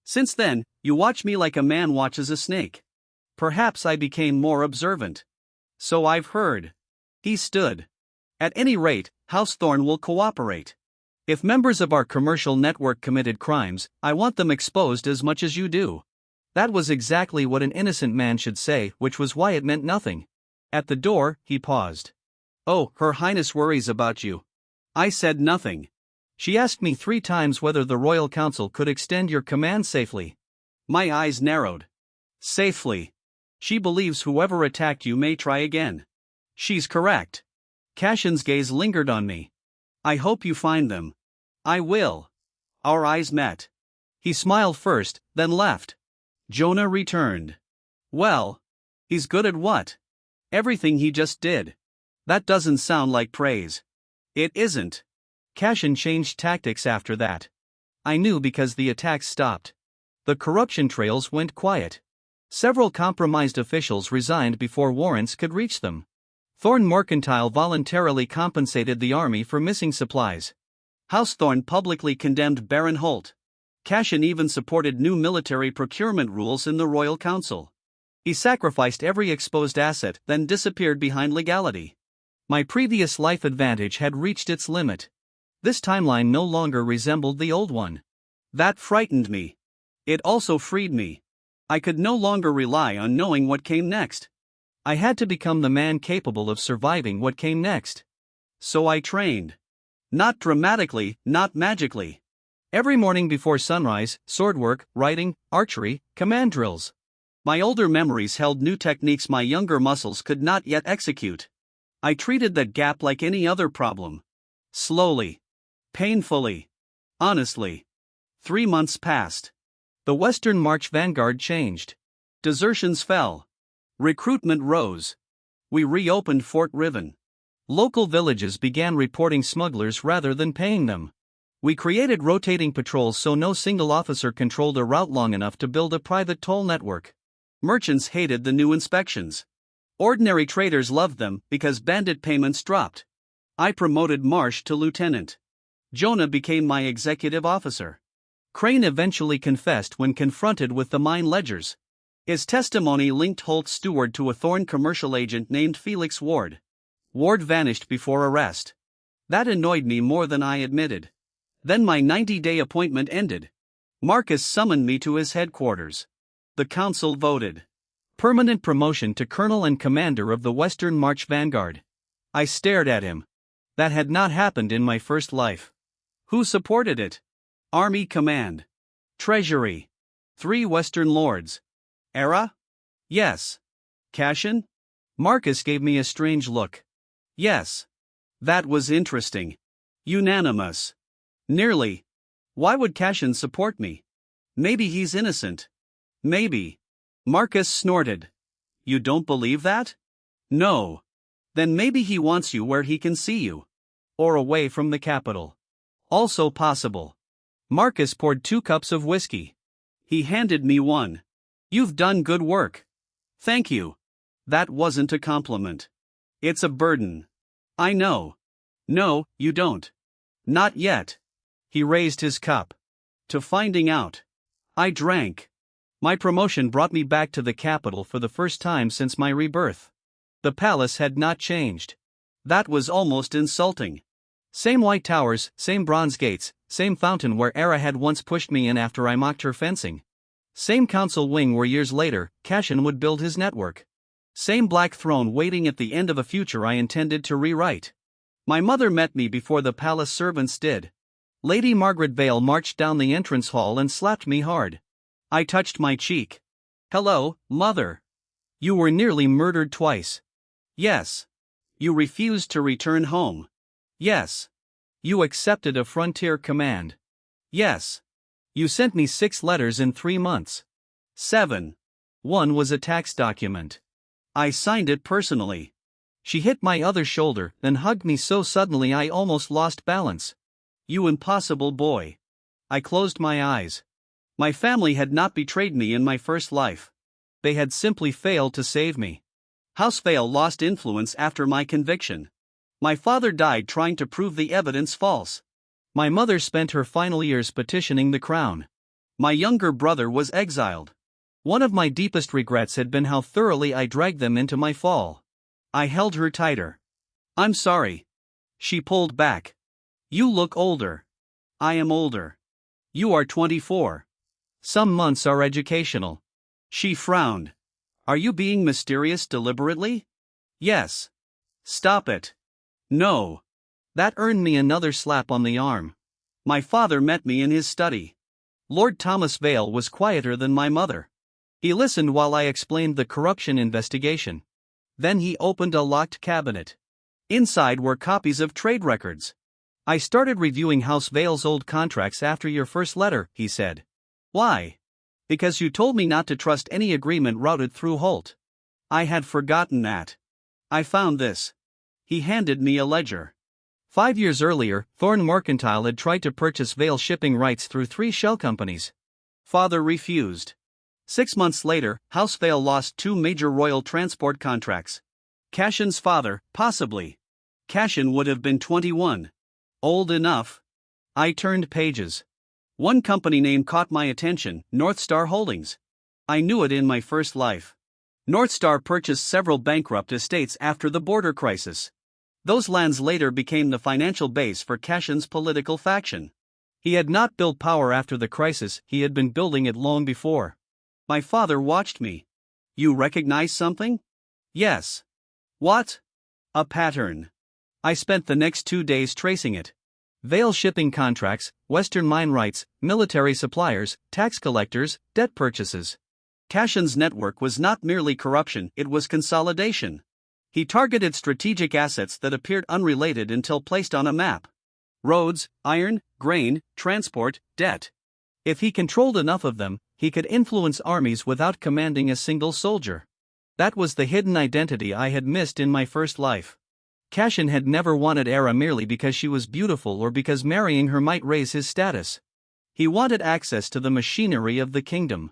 S1: Since then, you watch me like a man watches a snake. Perhaps I became more observant. So I've heard. He stood. At any rate, House Thorne will cooperate. If members of our commercial network committed crimes, I want them exposed as much as you do. That was exactly what an innocent man should say, which was why it meant nothing. At the door, he paused. Oh, Her Highness worries about you. I said nothing. She asked me 3 times whether the Royal Council could extend your command safely. My eyes narrowed. Safely. She believes whoever attacked you may try again. She's correct. Cashin's gaze lingered on me. I hope you find them. I will. Our eyes met. He smiled first, then left. Jonah returned. Well, he's good at what? Everything he just did. That doesn't sound like praise. It isn't. Cashin changed tactics after that. I knew because the attacks stopped. The corruption trails went quiet. Several compromised officials resigned before warrants could reach them. Thorn Mercantile voluntarily compensated the army for missing supplies. House Thorn publicly condemned Baron Holt. Cashin even supported new military procurement rules in the Royal Council. He sacrificed every exposed asset, then disappeared behind legality. My previous life advantage had reached its limit. This timeline no longer resembled the old one. That frightened me. It also freed me. I could no longer rely on knowing what came next. I had to become the man capable of surviving what came next. So I trained. Not dramatically, not magically. Every morning before sunrise, swordwork, writing, archery, command drills. My older memories held new techniques my younger muscles could not yet execute. I treated that gap like any other problem. Slowly. Painfully. Honestly. 3 months passed. The Western March vanguard changed. Desertions fell. Recruitment rose. We reopened Fort Riven. Local villages began reporting smugglers rather than paying them. We created rotating patrols so no single officer controlled a route long enough to build a private toll network. Merchants hated the new inspections. Ordinary traders loved them because bandit payments dropped. I promoted Marsh to lieutenant. Jonah became my executive officer. Crane eventually confessed when confronted with the mine ledgers. His testimony linked Holt's steward to a Thorn commercial agent named Felix Ward. Ward vanished before arrest. That annoyed me more than I admitted. Then my 90-day appointment ended. Marcus summoned me to his headquarters. The council voted. Permanent promotion to colonel and commander of the Western March Vanguard. I stared at him. That had not happened in my first life. Who supported it? Army Command. Treasury. 3 Western Lords. Era? Yes. Cashin? Marcus gave me a strange look. Yes. That was interesting. Unanimous. Nearly. Why would Cashin support me? Maybe he's innocent. Maybe. Marcus snorted. You don't believe that? No. Then maybe he wants you where he can see you. Or away from the capital. Also possible. Marcus poured 2 cups of whiskey. He handed me one. You've done good work. Thank you. That wasn't a compliment. It's a burden. I know. No, you don't. Not yet. He raised his cup. To finding out. I drank. My promotion brought me back to the capital for the first time since my rebirth. The palace had not changed. That was almost insulting. Same white towers, same bronze gates, same fountain where Era had once pushed me in after I mocked her fencing. Same council wing where years later, Cashin would build his network. Same black throne waiting at the end of a future I intended to rewrite. My mother met me before the palace servants did. Lady Margaret Vale marched down the entrance hall and slapped me hard. I touched my cheek. Hello, Mother. You were nearly murdered twice. Yes. You refused to return home. Yes. You accepted a frontier command. Yes. You sent me 6 letters in 3 months. 7. One was a tax document. I signed it personally. She hit my other shoulder, then hugged me so suddenly I almost lost balance. You impossible boy. I closed my eyes. My family had not betrayed me in my first life. They had simply failed to save me. House Vale lost influence after my conviction. My father died trying to prove the evidence false. My mother spent her final years petitioning the crown. My younger brother was exiled. One of my deepest regrets had been how thoroughly I dragged them into my fall. I held her tighter. I'm sorry. She pulled back. You look older. I am older. You are 24. Some months are educational. She frowned. Are you being mysterious deliberately? Yes. Stop it. No. That earned me another slap on the arm. My father met me in his study. Lord Thomas Vale was quieter than my mother. He listened while I explained the corruption investigation. Then he opened a locked cabinet. Inside were copies of trade records. I started reviewing House Vale's old contracts after your first letter, he said. Why? Because you told me not to trust any agreement routed through Holt. I had forgotten that. I found this. He handed me a ledger. 5 years earlier, Thorn Mercantile had tried to purchase Vale shipping rights through 3 shell companies. Father refused. 6 months later, House Vale lost 2 major royal transport contracts. Cashin's father, possibly. Cashin would have been 21. Old enough. I turned pages. One company name caught my attention, North Star Holdings. I knew it in my first life. North Star purchased several bankrupt estates after the border crisis. Those lands later became the financial base for Cashin's political faction. He had not built power after the crisis, he had been building it long before. My father watched me. You recognize something? Yes. What? A pattern. I spent the next 2 days tracing it. Vale shipping contracts, Western mine rights, military suppliers, tax collectors, debt purchases. Cashin's network was not merely corruption, it was consolidation. He targeted strategic assets that appeared unrelated until placed on a map. Roads, iron, grain, transport, debt. If he controlled enough of them, he could influence armies without commanding a single soldier. That was the hidden identity I had missed in my first life. Cashin had never wanted Era merely because she was beautiful or because marrying her might raise his status. He wanted access to the machinery of the kingdom.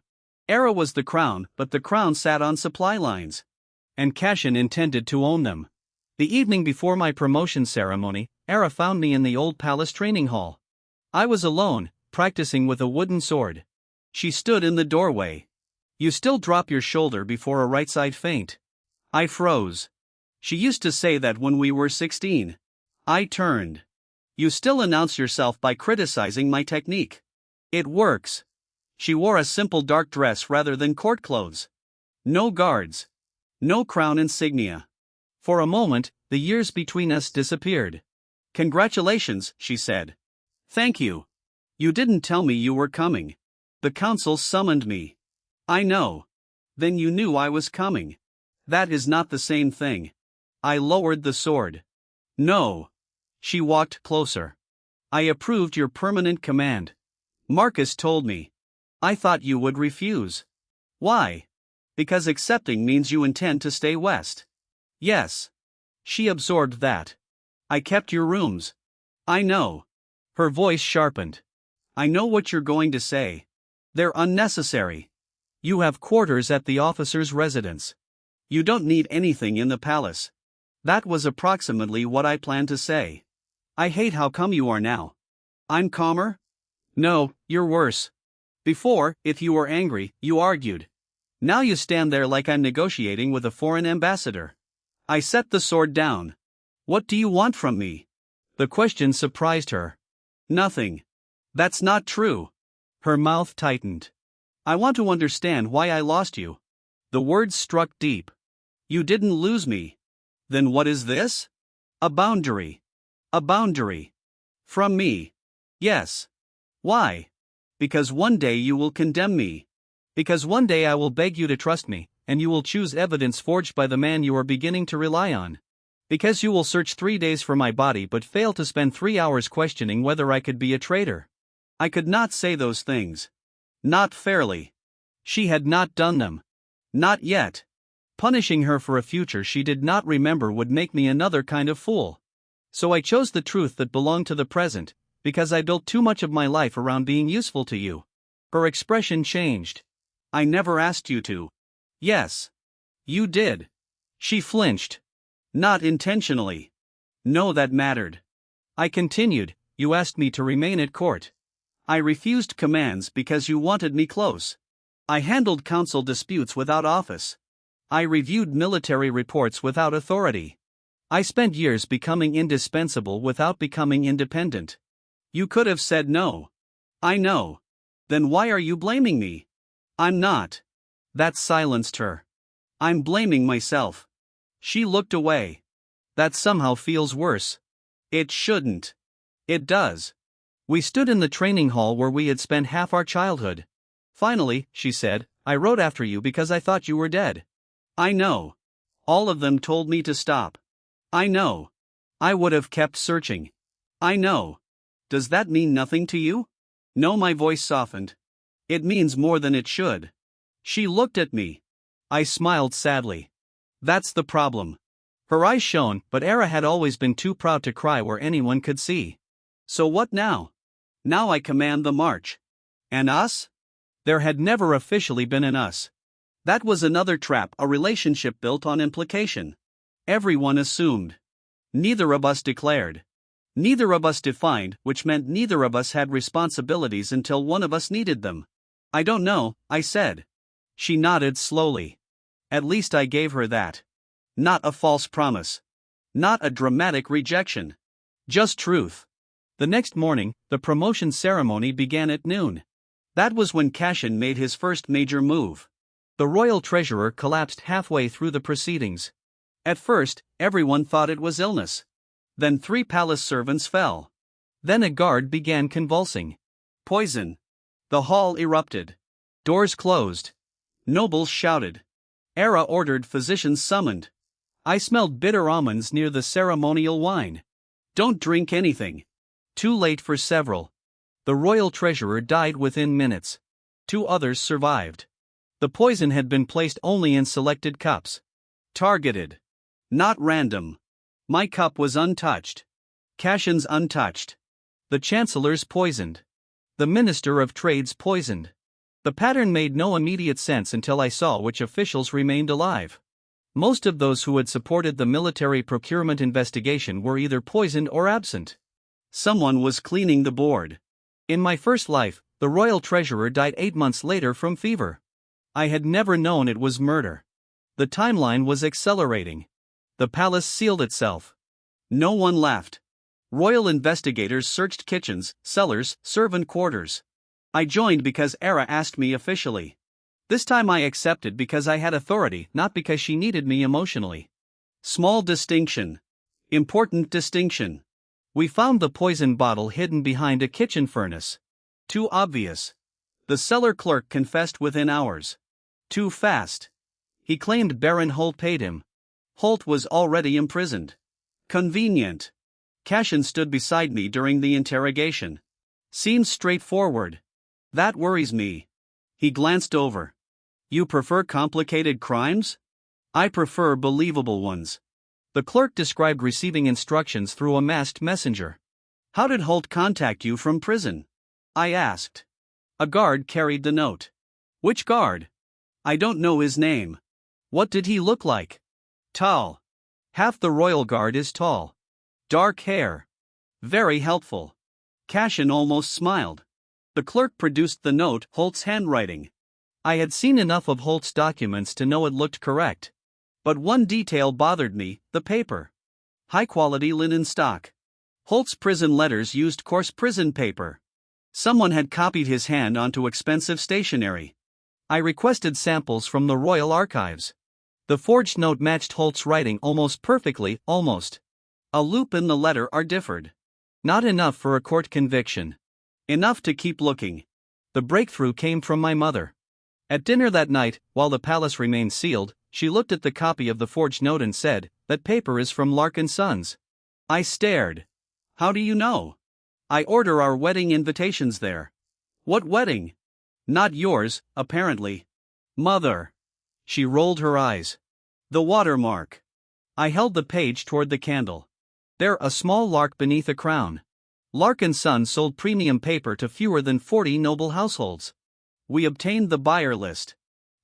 S1: Era was the crown, but the crown sat on supply lines. And Cashin intended to own them. The evening before my promotion ceremony, Era found me in the old palace training hall. I was alone, practicing with a wooden sword. She stood in the doorway. You still drop your shoulder before a right side feint. I froze. She used to say that when we were 16. I turned. You still announce yourself by criticizing my technique. It works. She wore a simple dark dress rather than court clothes. No guards. No crown insignia. For a moment, the years between us disappeared. Congratulations, she said. Thank you. You didn't tell me you were coming. The council summoned me. I know. Then you knew I was coming. That is not the same thing. I lowered the sword. No. She walked closer. I approved your permanent command. Marcus told me. I thought you would refuse. Why? Because accepting means you intend to stay west. Yes. She absorbed that. I kept your rooms. I know. Her voice sharpened. I know what you're going to say. They're unnecessary. You have quarters at the officer's residence. You don't need anything in the palace. That was approximately what I planned to say. I hate how calm you are now. I'm calmer? No, you're worse. Before, if you were angry, you argued. Now you stand there like I'm negotiating with a foreign ambassador. I set the sword down. What do you want from me? The question surprised her. Nothing. That's not true. Her mouth tightened. I want to understand why I lost you. The words struck deep. You didn't lose me. Then what is this? A boundary. A boundary. From me. Yes. Why? Because one day you will condemn me. Because one day I will beg you to trust me, and you will choose evidence forged by the man you are beginning to rely on. Because you will search 3 days for my body but fail to spend 3 hours questioning whether I could be a traitor. I could not say those things. Not fairly. She had not done them. Not yet. Punishing her for a future she did not remember would make me another kind of fool. So I chose the truth that belonged to the present, because I built too much of my life around being useful to you. Her expression changed. I never asked you to. Yes. You did. She flinched. Not intentionally. No, that mattered. I continued, you asked me to remain at court. I refused commands because you wanted me close. I handled council disputes without office. I reviewed military reports without authority. I spent years becoming indispensable without becoming independent. You could have said no. I know. Then why are you blaming me? I'm not. That silenced her. I'm blaming myself. She looked away. That somehow feels worse. It shouldn't. It does. We stood in the training hall where we had spent half our childhood. Finally, she said, I wrote after you because I thought you were dead. I know. All of them told me to stop. I know. I would have kept searching. I know. Does that mean nothing to you? No, my voice softened. It means more than it should. She looked at me. I smiled sadly. That's the problem. Her eyes shone, but Era had always been too proud to cry where anyone could see. So what now? Now I command the march. And us? There had never officially been an us. That was another trap, a relationship built on implication. Everyone assumed. Neither of us declared. Neither of us defined, which meant neither of us had responsibilities until one of us needed them. I don't know, I said. She nodded slowly. At least I gave her that. Not a false promise. Not a dramatic rejection. Just truth. The next morning, the promotion ceremony began at noon. That was when Cashin made his first major move. The royal treasurer collapsed halfway through the proceedings. At first, everyone thought it was illness. Then 3 palace servants fell. Then a guard began convulsing. Poison. The hall erupted. Doors closed. Nobles shouted. Era ordered physicians summoned. I smelled bitter almonds near the ceremonial wine. Don't drink anything. Too late for several. The royal treasurer died within minutes. 2 others survived. The poison had been placed only in selected cups. Targeted. Not random. My cup was untouched. Cashin's untouched. The chancellor's poisoned. The minister of trade's poisoned. The pattern made no immediate sense until I saw which officials remained alive. Most of those who had supported the military procurement investigation were either poisoned or absent. Someone was cleaning the board. In my first life, the royal treasurer died 8 months later from fever. I had never known it was murder. The timeline was accelerating. The palace sealed itself. No one left. Royal investigators searched kitchens, cellars, servant quarters. I joined because Era asked me officially. This time I accepted because I had authority, not because she needed me emotionally. Small distinction. Important distinction. We found the poison bottle hidden behind a kitchen furnace. Too obvious. The cellar clerk confessed within hours. Too fast. He claimed Baron Holt paid him. Holt was already imprisoned. Convenient. Cashin stood beside me during the interrogation. Seems straightforward. That worries me. He glanced over. You prefer complicated crimes? I prefer believable ones. The clerk described receiving instructions through a masked messenger. How did Holt contact you from prison? I asked. A guard carried the note. Which guard? I don't know his name. What did he look like? Tall. Half the royal guard is tall. Dark hair. Very helpful. Cashin almost smiled. The clerk produced the note, Holt's handwriting. I had seen enough of Holt's documents to know it looked correct. But one detail bothered me, the paper. High-quality linen stock. Holt's prison letters used coarse prison paper. Someone had copied his hand onto expensive stationery. I requested samples from the Royal Archives. The forged note matched Holt's writing almost perfectly, almost. A loop in the letter are differed. Not enough for a court conviction. Enough to keep looking. The breakthrough came from my mother. At dinner that night, while the palace remained sealed, she looked at the copy of the forged note and said, "That paper is from Larkin Sons." I stared. How do you know? I order our wedding invitations there. What wedding? Not yours, apparently. Mother. She rolled her eyes. The watermark. I held the page toward the candle. There, a small lark beneath a crown. Larkin Sons sold premium paper to fewer than 40 noble households. We obtained the buyer list.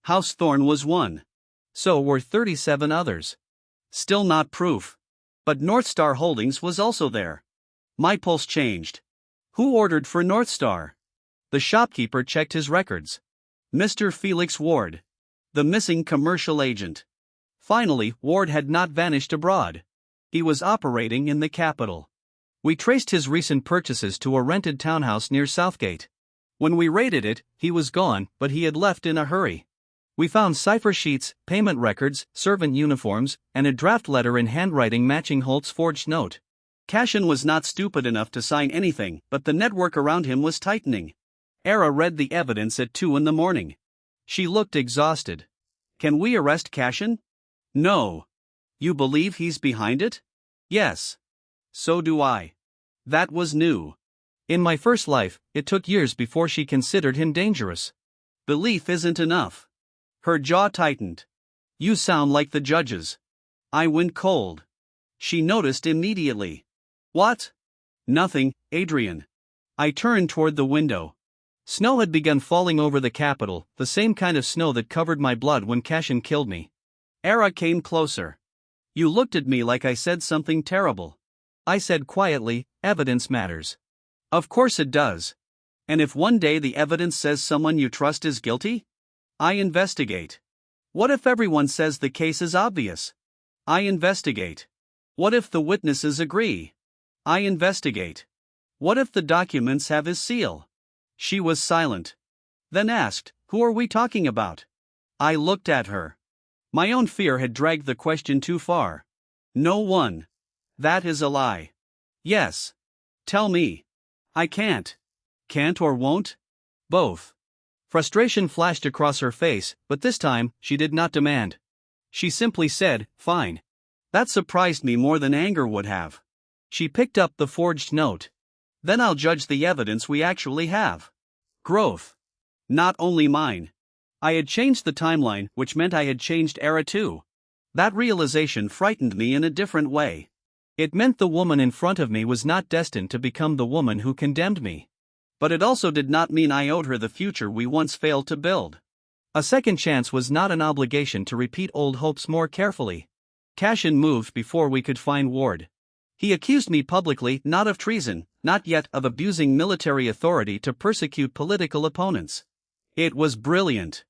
S1: House Thorne was one. So were 37 others. Still not proof. But North Star Holdings was also there. My pulse changed. Who ordered for North Star? The shopkeeper checked his records. Mr. Felix Ward. The missing commercial agent. Finally, Ward had not vanished abroad. He was operating in the capital. We traced his recent purchases to a rented townhouse near Southgate. When we raided it, he was gone, but he had left in a hurry. We found cipher sheets, payment records, servant uniforms, and a draft letter in handwriting matching Holt's forged note. Cashin was not stupid enough to sign anything, but the network around him was tightening. Era read the evidence at 2 a.m. She looked exhausted. Can we arrest Cashin? No. You believe he's behind it? Yes. So do I. That was new. In my first life, it took years before she considered him dangerous. Belief isn't enough. Her jaw tightened. You sound like the judges. I went cold. She noticed immediately. What? Nothing, Adrian. I turned toward the window. Snow had begun falling over the capital, the same kind of snow that covered my blood when Cashin killed me. Era came closer. You looked at me like I said something terrible. I said quietly, evidence matters. Of course it does. And if one day the evidence says someone you trust is guilty? I investigate. What if everyone says the case is obvious? I investigate. What if the witnesses agree? I investigate. What if the documents have his seal? She was silent. Then asked, "Who are we talking about?" I looked at her. My own fear had dragged the question too far. No one. That is a lie. Yes. Tell me. I can't. Can't or won't? Both. Frustration flashed across her face, but this time, she did not demand. She simply said, "Fine." That surprised me more than anger would have. She picked up the forged note. Then I'll judge the evidence we actually have. Growth. Not only mine. I had changed the timeline, which meant I had changed era too. That realization frightened me in a different way. It meant the woman in front of me was not destined to become the woman who condemned me. But it also did not mean I owed her the future we once failed to build. A second chance was not an obligation to repeat old hopes more carefully. Cashin moved before we could find Ward. He accused me publicly not of treason, not yet of abusing military authority to persecute political opponents. It was brilliant.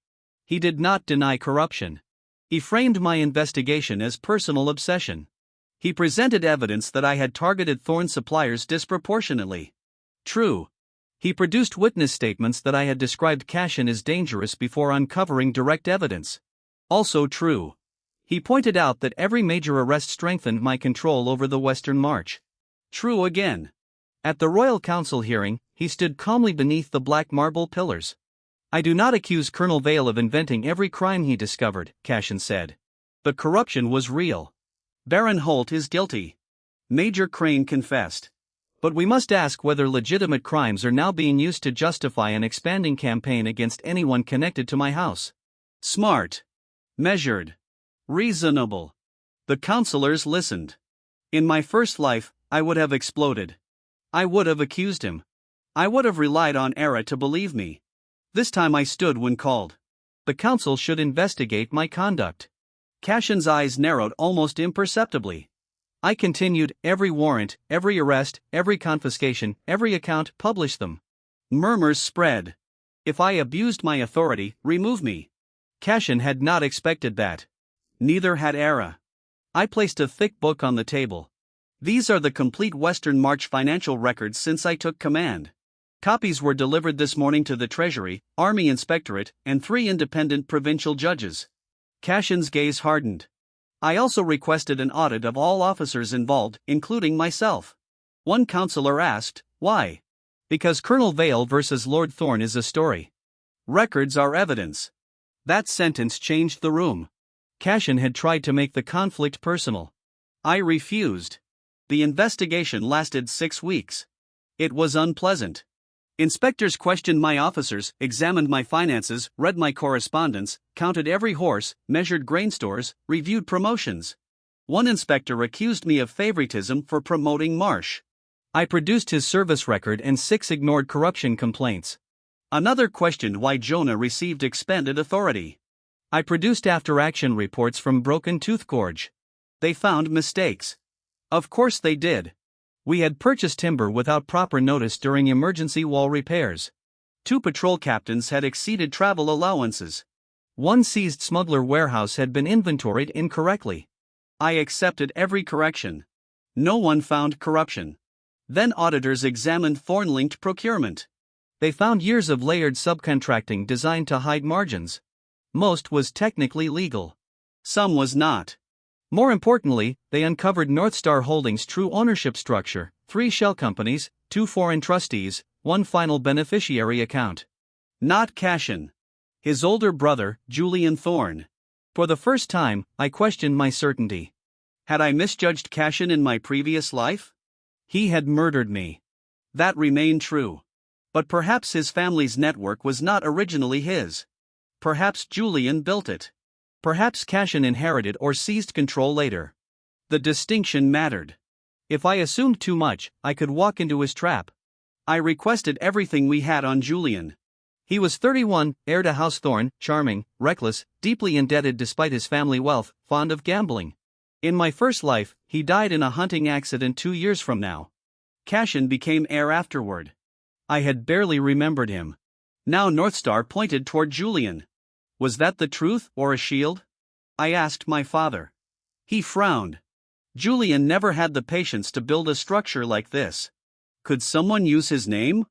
S1: He did not deny corruption. He framed my investigation as personal obsession. He presented evidence that I had targeted Thorne suppliers disproportionately. True. He produced witness statements that I had described Cashin as dangerous before uncovering direct evidence. Also true. He pointed out that every major arrest strengthened my control over the Western March. True again. At the Royal Council hearing, he stood calmly beneath the black marble pillars. "I do not accuse Colonel Vale of inventing every crime he discovered," Cashin said. "But corruption was real. Baron Holt is guilty. Major Crane confessed. But we must ask whether legitimate crimes are now being used to justify an expanding campaign against anyone connected to my house. Smart. Measured. Reasonable." The councillors listened. In my first life, I would have exploded. I would have accused him. I would have relied on Era to believe me. This time I stood when called. The council should investigate my conduct. Cashin's eyes narrowed almost imperceptibly. I continued, "Every warrant, every arrest, every confiscation, every account, publish them." Murmurs spread. If I abused my authority, remove me. Cashin had not expected that. Neither had Era. I placed a thick book on the table. These are the complete Western March financial records since I took command. Copies were delivered this morning to the Treasury, Army Inspectorate, and 3 independent provincial judges. Cashin's gaze hardened. I also requested an audit of all officers involved, including myself. One councillor asked, "Why?" "Because Colonel Vale versus Lord Thorne is a story. Records are evidence." That sentence changed the room. Cashin had tried to make the conflict personal. I refused. The investigation lasted 6 weeks. It was unpleasant. Inspectors questioned my officers, examined my finances, read my correspondence, counted every horse, measured grain stores, reviewed promotions. One inspector accused me of favoritism for promoting Marsh. I produced his service record and 6 ignored corruption complaints. Another questioned why Jonah received expanded authority. I produced after-action reports from Broken Tooth Gorge. They found mistakes. Of course they did. We had purchased timber without proper notice during emergency wall repairs. 2 patrol captains had exceeded travel allowances. 1 seized smuggler warehouse had been inventoried incorrectly. I accepted every correction. No one found corruption. Then auditors examined Thorne-linked procurement. They found years of layered subcontracting designed to hide margins. Most was technically legal. Some was not. More importantly, they uncovered North Star Holdings' true ownership structure: 3 shell companies, 2 foreign trustees, 1 final beneficiary account. Not Cashin. His older brother, Julian Thorne. For the first time, I questioned my certainty. Had I misjudged Cashin in my previous life? He had murdered me. That remained true. But perhaps his family's network was not originally his. Perhaps Julian built it. Perhaps Cashin inherited or seized control later. The distinction mattered. If I assumed too much, I could walk into his trap. I requested everything we had on Julian. He was 31, heir to House Thorne, charming, reckless, deeply indebted despite his family wealth, fond of gambling. In my first life, he died in a hunting accident 2 years from now. Cashin became heir afterward. I had barely remembered him. Now Northstar pointed toward Julian. Was that the truth or a shield? I asked my father. He frowned. Julian never had the patience to build a structure like this. Could someone use his name?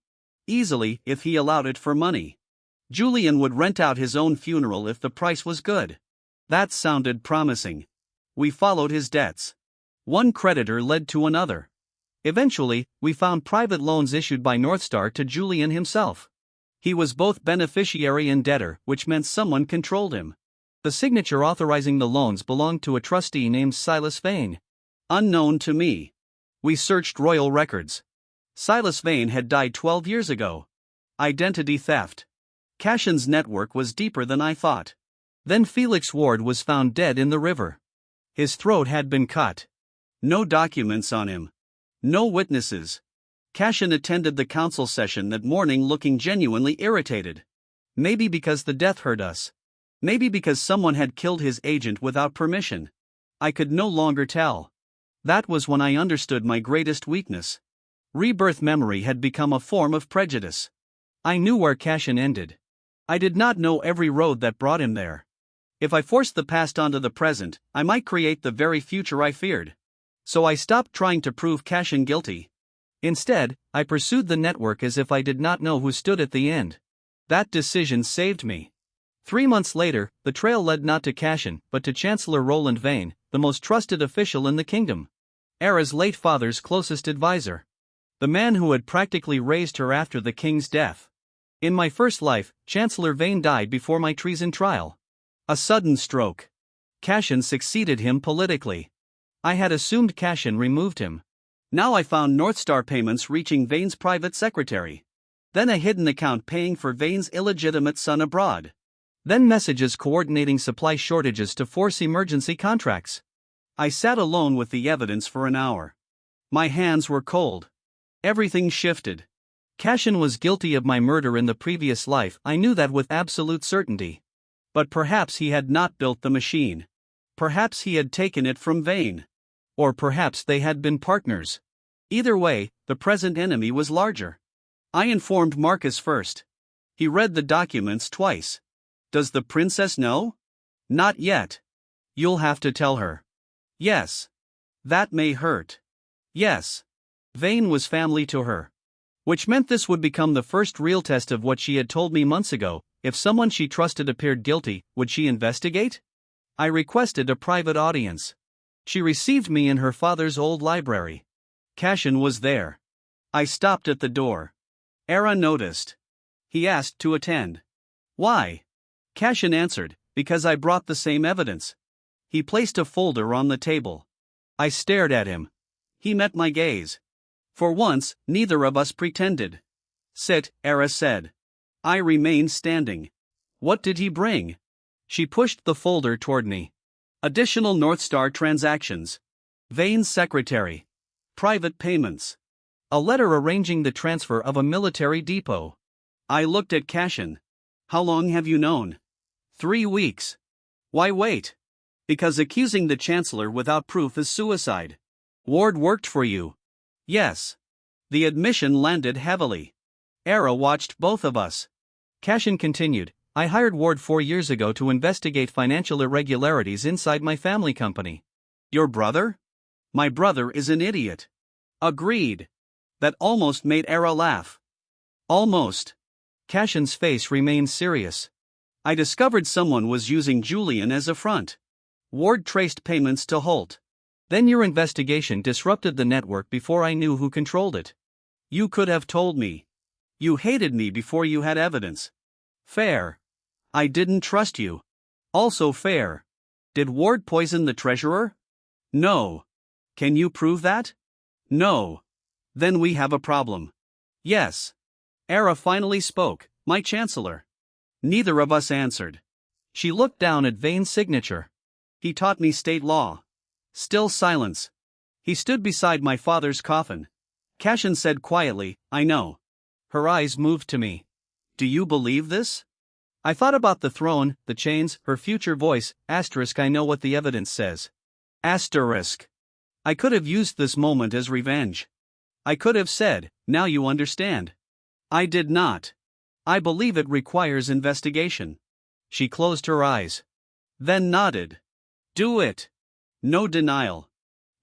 S1: Easily, if he allowed it for money. Julian would rent out his own funeral if the price was good. That sounded promising. We followed his debts. One creditor led to another. Eventually, we found private loans issued by Northstar to Julian himself. He was both beneficiary and debtor, which meant someone controlled him. The signature authorizing the loans belonged to a trustee named Silas Vane. Unknown to me. We searched royal records. Silas Vane had died 12 years ago. Identity theft. Cashin's network was deeper than I thought. Then Felix Ward was found dead in the river. His throat had been cut. No documents on him. No witnesses. Cashin attended the council session that morning looking genuinely irritated. Maybe because the death hurt us. Maybe because someone had killed his agent without permission. I could no longer tell. That was when I understood my greatest weakness. Rebirth memory had become a form of prejudice. I knew where Cashin ended. I did not know every road that brought him there. If I forced the past onto the present, I might create the very future I feared. So I stopped trying to prove Cashin guilty. Instead, I pursued the network as if I did not know who stood at the end. That decision saved me. 3 months later, the trail led not to Cashin, but to Chancellor Roland Vane, the most trusted official in the kingdom. Era's late father's closest advisor. The man who had practically raised her after the king's death. In my first life, Chancellor Vane died before my treason trial. A sudden stroke. Cashin succeeded him politically. I had assumed Cashin removed him. Now I found Northstar payments reaching Vane's private secretary. Then a hidden account paying for Vane's illegitimate son abroad. Then messages coordinating supply shortages to force emergency contracts. I sat alone with the evidence for an hour. My hands were cold. Everything shifted. Cashin was guilty of my murder in the previous life, I knew that with absolute certainty. But perhaps he had not built the machine. Perhaps he had taken it from Vane. Or perhaps they had been partners. Either way, the present enemy was larger. I informed Marcus first. He read the documents twice. Does the princess know? Not yet. You'll have to tell her. Yes. That may hurt. Yes. Vane was family to her. Which meant this would become the first real test of what she had told me months ago. If someone she trusted appeared guilty, would she investigate? I requested a private audience. She received me in her father's old library. Cashin was there. I stopped at the door. Era noticed. He asked to attend. Why? Cashin answered, because I brought the same evidence. He placed a folder on the table. I stared at him. He met my gaze. For once, neither of us pretended. Sit, Era said. I remained standing. What did he bring? She pushed the folder toward me. Additional Northstar transactions. Vane's secretary. Private payments. A letter arranging the transfer of a military depot. I looked at Cashin. How long have you known? 3 weeks. Why wait? Because accusing the chancellor without proof is suicide. Ward worked for you. Yes. The admission landed heavily. Era watched both of us. Cashin continued, I hired Ward 4 years ago to investigate financial irregularities inside my family company. Your brother? My brother is an idiot. Agreed. That almost made Era laugh. Almost. Cashin's face remained serious. I discovered someone was using Julian as a front. Ward traced payments to Holt. Then your investigation disrupted the network before I knew who controlled it. You could have told me. You hated me before you had evidence. Fair. I didn't trust you. Also fair. Did Ward poison the treasurer? No. Can you prove that? No. Then we have a problem. Yes. Era finally spoke, my chancellor. Neither of us answered. She looked down at Vane's signature. He taught me state law. Still silence. He stood beside my father's coffin. Cashin said quietly, I know. Her eyes moved to me. Do you believe this? I thought about the throne, the chains, her future voice, *, I know what the evidence says. *, Asterisk. I could have used this moment as revenge. I could have said, "Now you understand." I did not. I believe it requires investigation. She closed her eyes. Then nodded. Do it. No denial.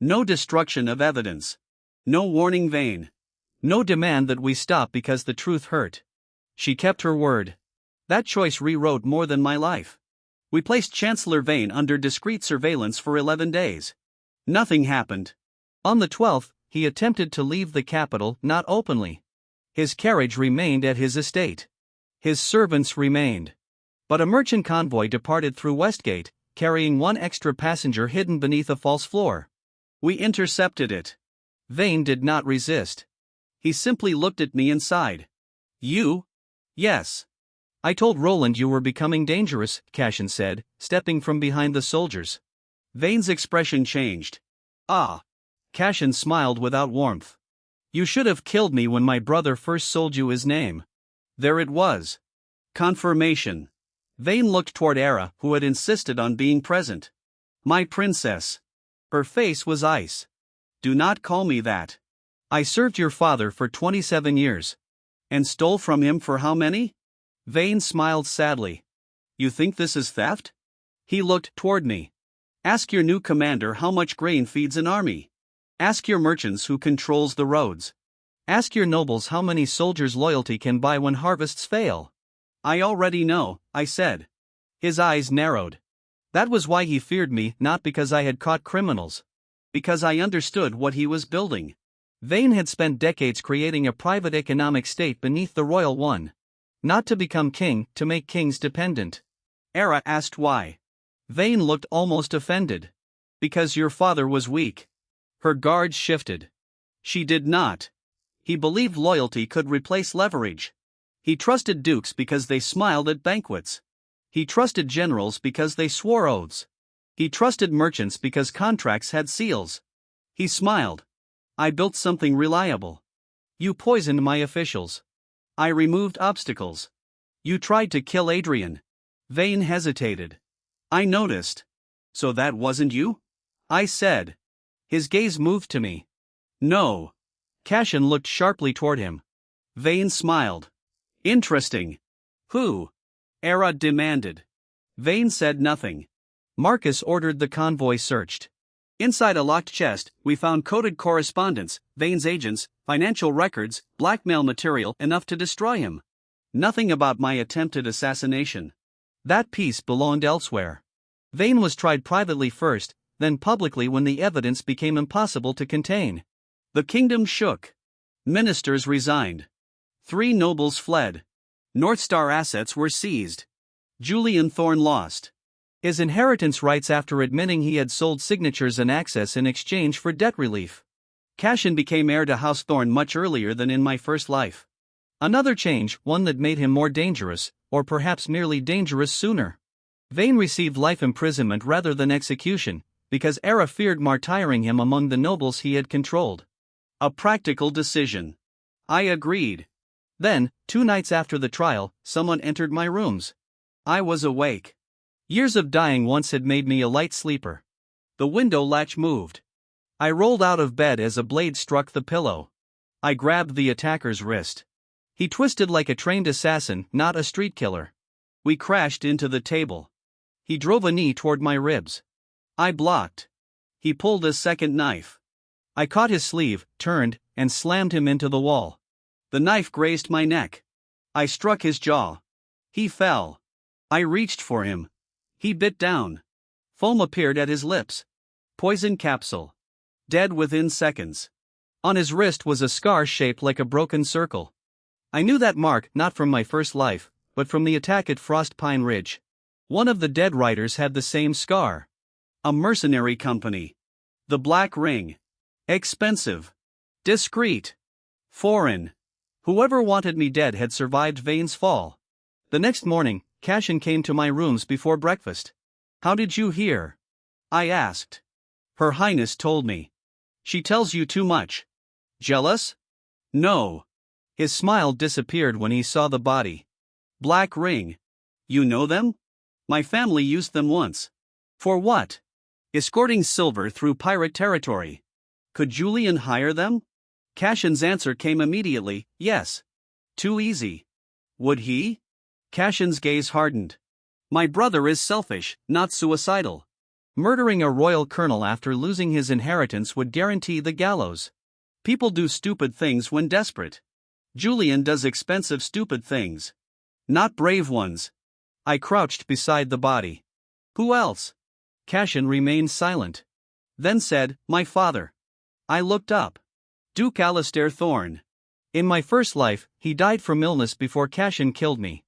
S1: No destruction of evidence. No warning Vane. No demand that we stop because the truth hurt. She kept her word. That choice rewrote more than my life. We placed Chancellor Vane under discreet surveillance for 11 days. Nothing happened. On the 12th, he attempted to leave the capital, not openly. His carriage remained at his estate. His servants remained. But a merchant convoy departed through Westgate, carrying one extra passenger hidden beneath a false floor. We intercepted it. Vane did not resist. He simply looked at me and sighed. You? Yes. I told Roland you were becoming dangerous, Cashin said, stepping from behind the soldiers. Vane's expression changed. Ah. Cashin smiled without warmth. You should have killed me when my brother first sold you his name. There it was. Confirmation. Vane looked toward Era, who had insisted on being present. My princess. Her face was ice. Do not call me that. I served your father for 27 years. And stole from him for how many? Vane smiled sadly. You think this is theft? He looked toward me. Ask your new commander how much grain feeds an army. Ask your merchants who controls the roads. Ask your nobles how many soldiers loyalty can buy when harvests fail. I already know, I said. His eyes narrowed. That was why he feared me, not because I had caught criminals. Because I understood what he was building. Vane had spent decades creating a private economic state beneath the royal one. Not to become king, to make kings dependent. Era asked why. Vane looked almost offended. Because your father was weak. Her guards shifted. She did not. He believed loyalty could replace leverage. He trusted dukes because they smiled at banquets. He trusted generals because they swore oaths. He trusted merchants because contracts had seals. He smiled. I built something reliable. You poisoned my officials. I removed obstacles. You tried to kill Adrian. Vane hesitated. I noticed. So that wasn't you? I said. His gaze moved to me. No. Cashin looked sharply toward him. Vane smiled. Interesting. Who? Era demanded. Vane said nothing. Marcus ordered the convoy searched. Inside a locked chest, we found coded correspondence, Vane's agents, financial records, blackmail material enough to destroy him. Nothing about my attempted assassination. That piece belonged elsewhere. Vane was tried privately first, then publicly when the evidence became impossible to contain. The kingdom shook. Ministers resigned. 3 nobles fled. North Star assets were seized. Julian Thorne lost his inheritance rights after admitting he had sold signatures and access in exchange for debt relief. Cashin became heir to House Thorne much earlier than in my first life. Another change, one that made him more dangerous, or perhaps merely dangerous sooner. Vane received life imprisonment rather than execution, because Era feared martyring him among the nobles he had controlled. A practical decision. I agreed. Then, 2 nights after the trial, someone entered my rooms. I was awake. Years of dying once had made me a light sleeper. The window latch moved. I rolled out of bed as a blade struck the pillow. I grabbed the attacker's wrist. He twisted like a trained assassin, not a street killer. We crashed into the table. He drove a knee toward my ribs. I blocked. He pulled a second knife. I caught his sleeve, turned, and slammed him into the wall. The knife grazed my neck. I struck his jaw. He fell. I reached for him. He bit down. Foam appeared at his lips. Poison capsule. Dead within seconds. On his wrist was a scar shaped like a broken circle. I knew that mark not from my first life, but from the attack at Frost Pine Ridge. One of the dead riders had the same scar. A mercenary company. The Black Ring. Expensive. Discreet. Foreign. Whoever wanted me dead had survived Vane's fall. The next morning, Cashin came to my rooms before breakfast. How did you hear? I asked. Her Highness told me. She tells you too much. Jealous? No. His smile disappeared when he saw the body. Black Ring. You know them? My family used them once. For what? Escorting silver through pirate territory. Could Julian hire them? Cashin's answer came immediately, yes. Too easy. Would he? Cashin's gaze hardened. My brother is selfish, not suicidal. Murdering a royal colonel after losing his inheritance would guarantee the gallows. People do stupid things when desperate. Julian does expensive stupid things. Not brave ones. I crouched beside the body. Who else? Cashin remained silent. Then said, my father. I looked up. Duke Alastair Thorne. In my first life, he died from illness before Cashin killed me.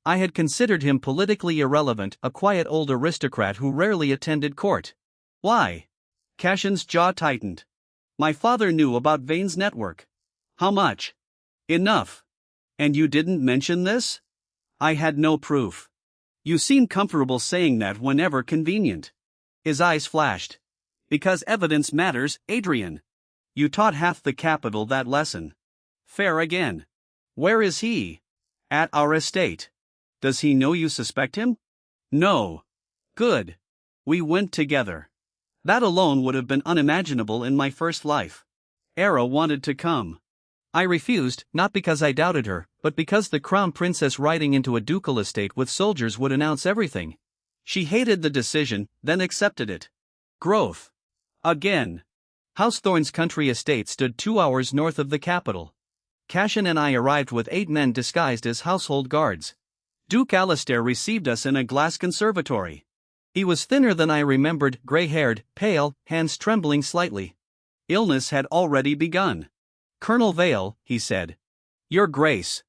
S1: I had considered him politically irrelevant, a quiet old aristocrat who rarely attended court. Why? Cashin's jaw tightened. My father knew about Vane's network. How much? Enough. And you didn't mention this? I had no proof. You seem comfortable saying that whenever convenient. His eyes flashed. Because evidence matters, Adrian. You taught half the capital that lesson. Fair again. Where is he? At our estate. Does he know you suspect him? No. Good. We went together. That alone would have been unimaginable in my first life. Era wanted to come. I refused, not because I doubted her, but because the crown princess riding into a ducal estate with soldiers would announce everything. She hated the decision, then accepted it. Growth. Again. House Thorne's country estate stood 2 hours north of the capital. Cashin and I arrived with 8 men disguised as household guards. Duke Alastair received us in a glass conservatory. He was thinner than I remembered, gray-haired, pale, hands trembling slightly. Illness had already begun. Colonel Vale, he said. Your Grace.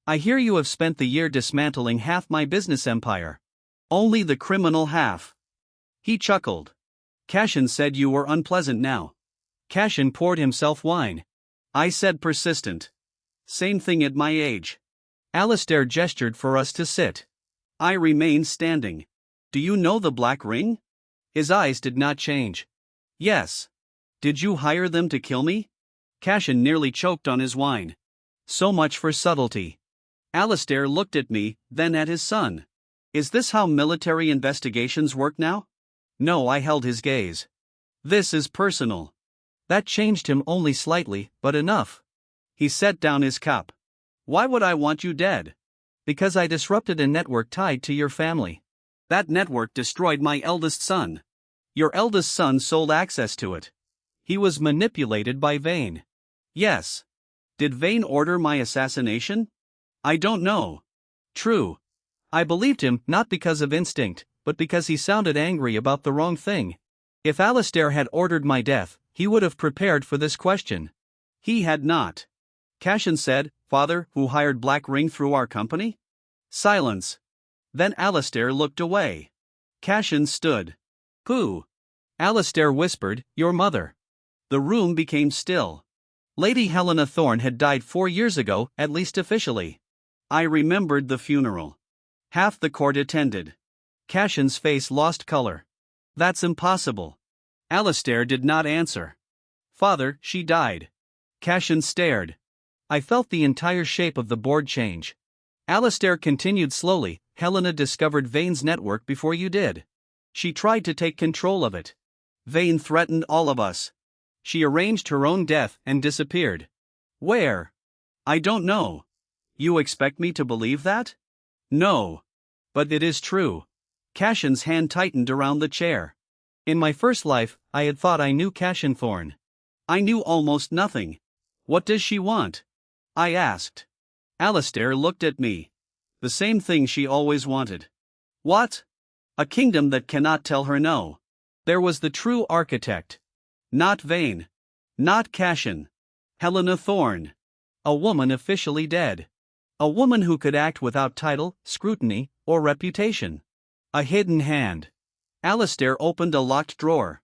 S1: I hear you have spent the year dismantling half my business empire. Only the criminal half. He chuckled. Cashin said you were unpleasant now. Cashin poured himself wine. I said persistent. Same thing at my age. Alastair gestured for us to sit. I remained standing. Do you know the Black Ring? His eyes did not change. Yes. Did you hire them to kill me? Cashin nearly choked on his wine. So much for subtlety. Alastair looked at me, then at his son. Is this how military investigations work now? No, I held his gaze. This is personal. That changed him only slightly, but enough. He set down his cup. Why would I want you dead? Because I disrupted a network tied to your family. That network destroyed my eldest son. Your eldest son sold access to it. He was manipulated by Vane. Yes. Did Vane order my assassination? I don't know. True. I believed him not because of instinct, but because he sounded angry about the wrong thing. If Alastair had ordered my death, he would have prepared for this question. He had not. Cashin said, Father, who hired Black Ring through our company? Silence. Then Alastair looked away. Cashin stood. Who? Alastair whispered, Your mother. The room became still. Lady Helena Thorne had died 4 years ago, at least officially. I remembered the funeral. Half the court attended. Cashin's face lost color. That's impossible. Alastair did not answer. Father, she died. Cashin stared. I felt the entire shape of the board change. Alastair continued slowly, Helena discovered Vane's network before you did. She tried to take control of it. Vane threatened all of us. She arranged her own death and disappeared. Where? I don't know. You expect me to believe that? No. But it is true. Cashin's hand tightened around the chair. In my first life, I had thought I knew Cashin Thorne. I knew almost nothing. What does she want? I asked. Alastair looked at me. The same thing she always wanted. What? A kingdom that cannot tell her no. There was the true architect. Not Vane. Not Cashin. Helena Thorne. A woman officially dead. A woman who could act without title, scrutiny, or reputation. A hidden hand. Alastair opened a locked drawer.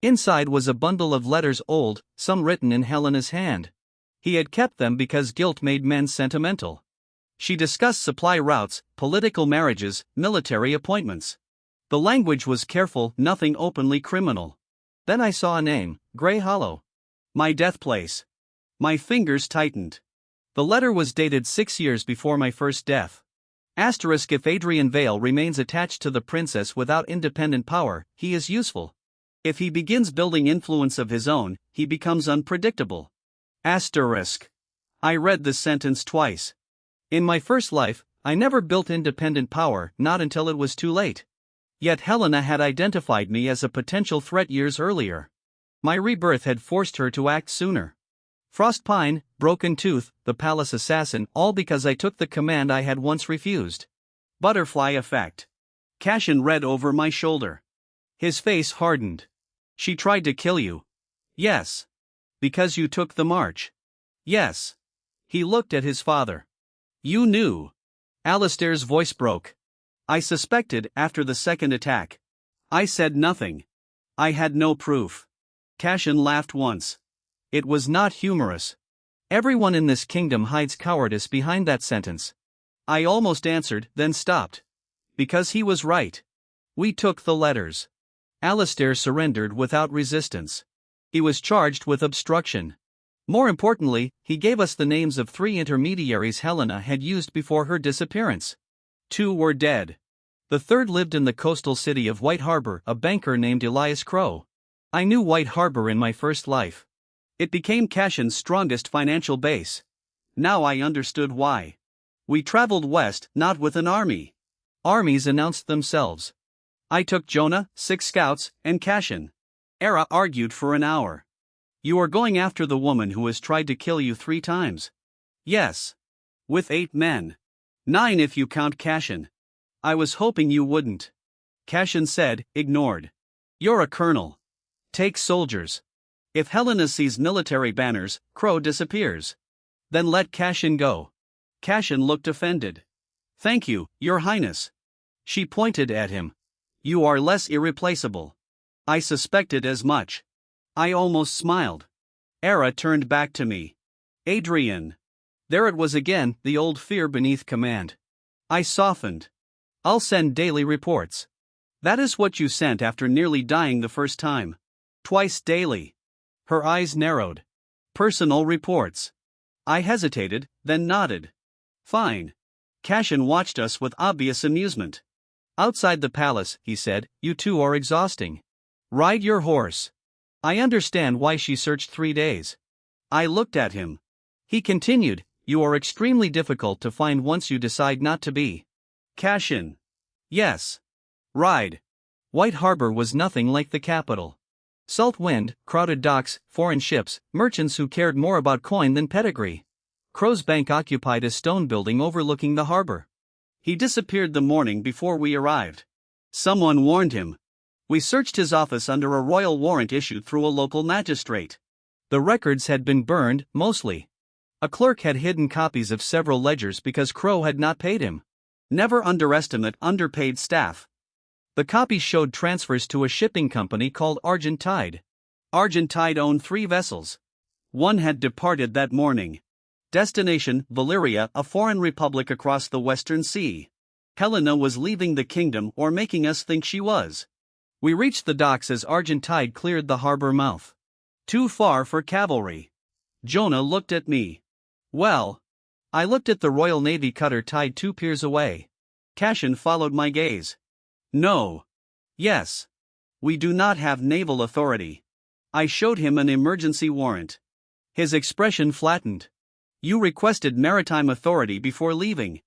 S1: Inside was a bundle of letters old, some written in Helena's hand. He had kept them because guilt made men sentimental. She discussed supply routes, political marriages, military appointments. The language was careful, nothing openly criminal. Then I saw a name, Grey Hollow. My death place. My fingers tightened. The letter was dated 6 years before my first death. Asterisk if Adrian Vale remains attached to the princess without independent power, he is useful. If he begins building influence of his own, he becomes unpredictable. Asterisk. I read this sentence twice. In my first life, I never built independent power, not until it was too late. Yet Helena had identified me as a potential threat years earlier. My rebirth had forced her to act sooner. Frostpine, Broken Tooth, the Palace Assassin, all because I took the command I had once refused. Butterfly effect. Cashin read over my shoulder. His face hardened. She tried to kill you. Yes. Because you took the march. Yes. He looked at his father. You knew. Alistair's voice broke. I suspected after the second attack. I said nothing. I had no proof. Cashin laughed once. It was not humorous. Everyone in this kingdom hides cowardice behind that sentence. I almost answered, then stopped. Because he was right. We took the letters. Alistair surrendered without resistance. He was charged with obstruction. More importantly, he gave us the names of 3 intermediaries Helena had used before her disappearance. 2 were dead. The third lived in the coastal city of White Harbor, a banker named Elias Crow. I knew White Harbor in my first life. It became Cashin's strongest financial base. Now I understood why. We traveled west, not with an army. Armies announced themselves. I took Jonah, 6 scouts, and Cashin. Era argued for an hour. You are going after the woman who has tried to kill you 3 times. Yes. With 8 men. 9 if you count Cashin. I was hoping you wouldn't. Cashin said, ignored. You're a colonel. Take soldiers. If Helena sees military banners, Crow disappears. Then let Cashin go. Cashin looked offended. Thank you, Your Highness. She pointed at him. You are less irreplaceable. I suspected as much. I almost smiled. Era turned back to me. Adrian. There it was again, the old fear beneath command. I softened. I'll send daily reports. That is what you sent after nearly dying the first time. Twice daily. Her eyes narrowed. Personal reports. I hesitated, then nodded. Fine. Cashin watched us with obvious amusement. Outside the palace, he said, you 2 are exhausting. Ride your horse. I understand why she searched 3 days. I looked at him. He continued, you are extremely difficult to find once you decide not to be. Cashin. Yes. Ride. White Harbor was nothing like the capital. Salt wind, crowded docks, foreign ships, merchants who cared more about coin than pedigree. Crow's Bank occupied a stone building overlooking the harbor. He disappeared the morning before we arrived. Someone warned him. We searched his office under a royal warrant issued through a local magistrate. The records had been burned, mostly. A clerk had hidden copies of several ledgers because Crow had not paid him. Never underestimate underpaid staff. The copies showed transfers to a shipping company called Argent Tide. Argent Tide owned 3 vessels. One had departed that morning. Destination, Valyria, a foreign republic across the Western Sea. Helena was leaving the kingdom or making us think she was. We reached the docks as Argent Tide cleared the harbor mouth. Too far for cavalry. Jonah looked at me. Well. I looked at the Royal Navy cutter tied 2 piers away. Cashin followed my gaze. No. Yes. We do not have naval authority. I showed him an emergency warrant. His expression flattened. You requested maritime authority before leaving.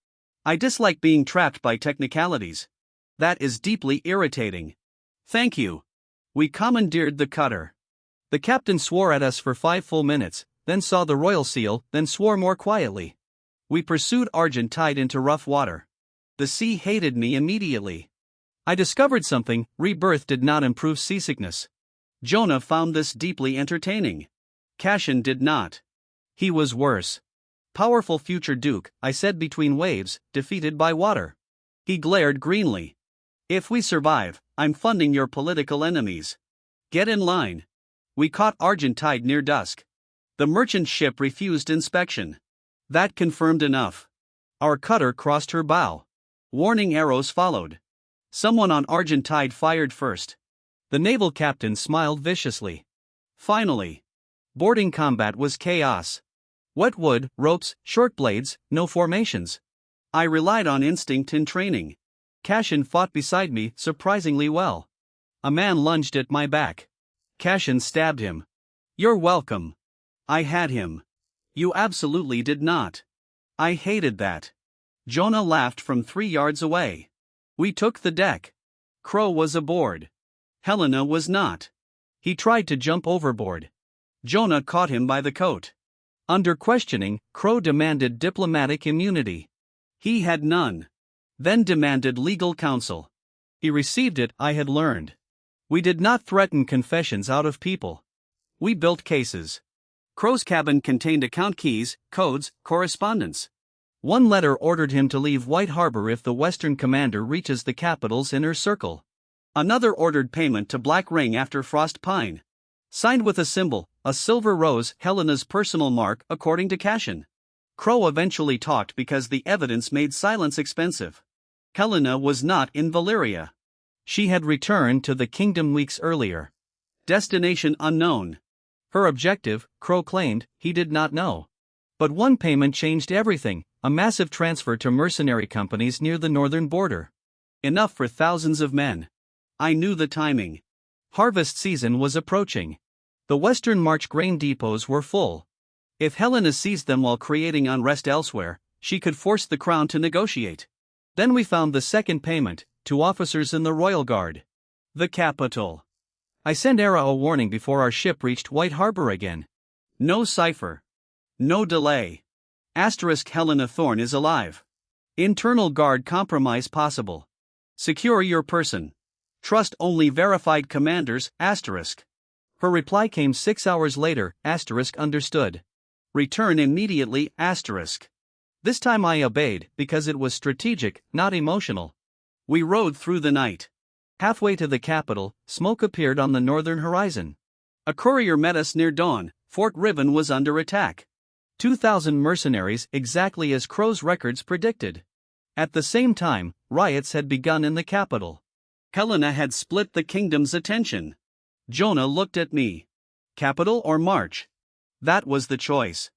S1: I dislike being trapped by technicalities. That is deeply irritating. Thank you. We commandeered the cutter. The captain swore at us for 5 full minutes, then saw the royal seal, then swore more quietly. We pursued Argent Tide into rough water. The sea hated me immediately. I discovered something: rebirth did not improve seasickness. Jonah found this deeply entertaining. Cashin did not. He was worse. Powerful future duke, I said between waves, defeated by water. He glared greenly. If we survive, I'm funding your political enemies. Get in line. We caught Argent Tide near dusk. The merchant ship refused inspection. That confirmed enough. Our cutter crossed her bow. Warning arrows followed. Someone on Argent Tide fired first. The naval captain smiled viciously. Finally. Boarding combat was chaos. Wet wood, ropes, short blades, no formations. I relied on instinct in training. Cashin fought beside me surprisingly well. A man lunged at my back. Cassian stabbed him. You're welcome. I had him. You absolutely did not. I hated that. Jonah laughed from 3 yards away. We took the deck. Crow was aboard. Helena was not. He tried to jump overboard. Jonah caught him by the coat. Under questioning, Crow demanded diplomatic immunity. He had none. Then demanded legal counsel. He received it, I had learned. We did not threaten confessions out of people. We built cases. Crow's cabin contained account keys, codes, correspondence. One letter ordered him to leave White Harbor if the Western commander reaches the capital's inner circle. Another ordered payment to Black Ring after Frost Pine. Signed with a symbol, a silver rose, Helena's personal mark, according to Cassian. Crow eventually talked because the evidence made silence expensive. Helena was not in Valyria. She had returned to the kingdom weeks earlier. Destination unknown. Her objective, Crow claimed, he did not know. But one payment changed everything, a massive transfer to mercenary companies near the northern border. Enough for thousands of men. I knew the timing. Harvest season was approaching. The Western March grain depots were full. If Helena seized them while creating unrest elsewhere, she could force the crown to negotiate. Then we found the second payment, to officers in the Royal Guard. The capital. I sent Era a warning before our ship reached White Harbor again. No cipher. No delay. Asterisk Helena Thorne is alive. Internal guard compromise possible. Secure your person. Trust only verified commanders, asterisk. Her reply came 6 hours later, asterisk understood. Return immediately, asterisk. This time I obeyed, because it was strategic, not emotional. We rode through the night. Halfway to the capital, smoke appeared on the northern horizon. A courier met us near dawn. Fort Riven was under attack. 2,000 mercenaries, exactly as Crow's records predicted. At the same time, riots had begun in the capital. Helena had split the kingdom's attention. Jonah looked at me. Capital or march? That was the choice.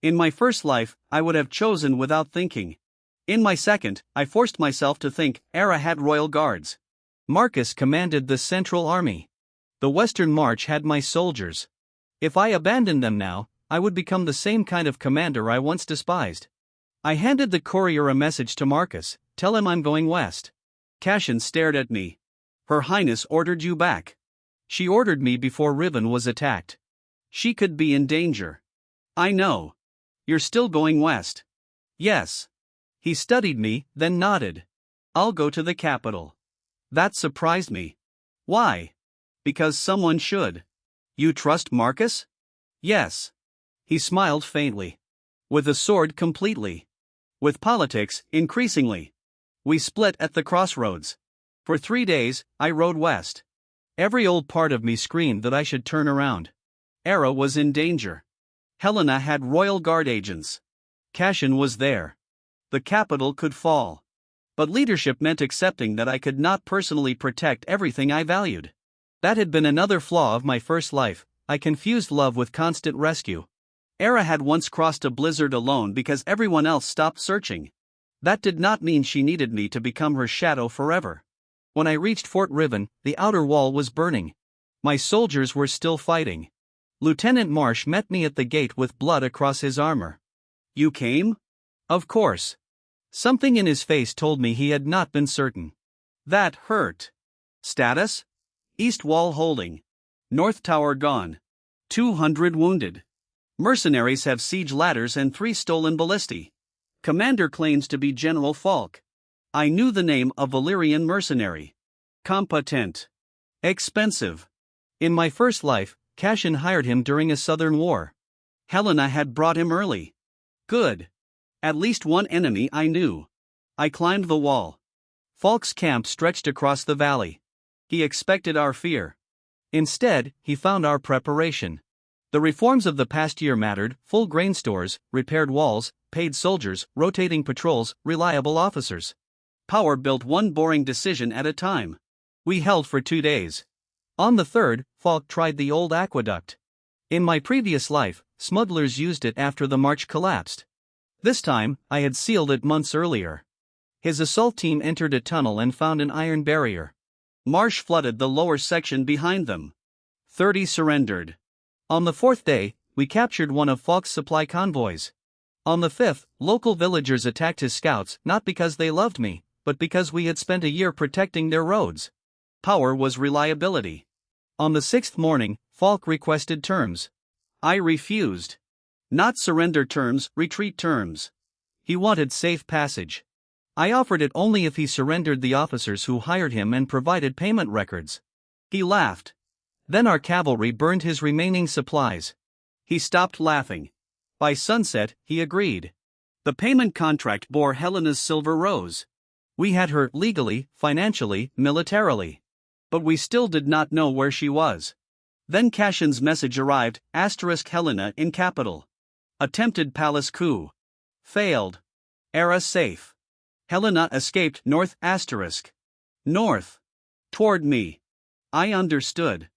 S1: In my first life, I would have chosen without thinking. In my second, I forced myself to think. Era had royal guards. Marcus commanded the Central Army. The Western March had my soldiers. If I abandoned them now, I would become the same kind of commander I once despised. I handed the courier a message to Marcus. Tell him I'm going west. Cassian stared at me. Her Highness ordered you back. She ordered me before Riven was attacked. She could be in danger. I know. You're still going west. Yes. He studied me, then nodded. I'll go to the capital. That surprised me. Why? Because someone should. You trust Marcus? Yes. He smiled faintly. With a sword, completely. With politics, increasingly. We split at the crossroads. For 3 days, I rode west. Every old part of me screamed that I should turn around. Era was in danger. Helena had royal guard agents. Cassian was there. The capital could fall. But leadership meant accepting that I could not personally protect everything I valued. That had been another flaw of my first life. I confused love with constant rescue. Era had once crossed a blizzard alone because everyone else stopped searching. That did not mean she needed me to become her shadow forever. When I reached Fort Riven, the outer wall was burning. My soldiers were still fighting. Lieutenant Marsh met me at the gate with blood across his armor. You came? Of course. Something in his face told me he had not been certain. That hurt. Status? East wall holding. North tower gone. 200 wounded. Mercenaries have siege ladders and 3 stolen ballistae. Commander claims to be General Falk. I knew the name of Valyrian mercenary. Competent. Expensive. In my first life, Cassian hired him during a southern war. Helena had brought him early. Good. At least one enemy I knew. I climbed the wall. Falk's camp stretched across the valley. He expected our fear. Instead, he found our preparation. The reforms of the past year mattered: full grain stores, repaired walls, paid soldiers, rotating patrols, reliable officers. Power built one boring decision at a time. We held for 2 days. On the third, Falk tried the old aqueduct. In my previous life, smugglers used it after the march collapsed. This time, I had sealed it months earlier. His assault team entered a tunnel and found an iron barrier. Marsh flooded the lower section behind them. 30 surrendered. On the fourth day, we captured one of Falk's supply convoys. On the fifth, local villagers attacked his scouts not because they loved me, but because we had spent a year protecting their roads. Power was reliability. On the sixth morning, Falk requested terms. I refused. Not surrender terms, retreat terms. He wanted safe passage. I offered it only if he surrendered the officers who hired him and provided payment records. He laughed. Then our cavalry burned his remaining supplies. He stopped laughing. By sunset, he agreed. The payment contract bore Helena's silver rose. We had her legally, financially, militarily. But we still did not know where she was. Then Cashin's message arrived, Helena in capital. Attempted palace coup. Failed. Era safe. Helena escaped north. North. Toward me. I understood.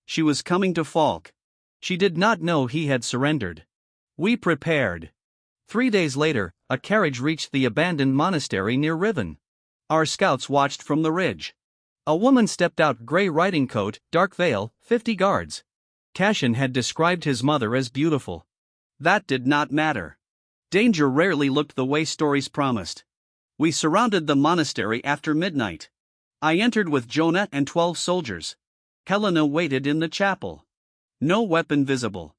S1: She was coming to Falk. She did not know he had surrendered. We prepared. 3 days later, a carriage reached the abandoned monastery near Riven. Our scouts watched from the ridge. A woman stepped out, gray riding coat, dark veil, 50 guards. Cashin had described his mother as beautiful. That did not matter. Danger rarely looked the way stories promised. We surrounded the monastery after midnight. I entered with Jonah and 12 soldiers. Helena waited in the chapel. No weapon visible.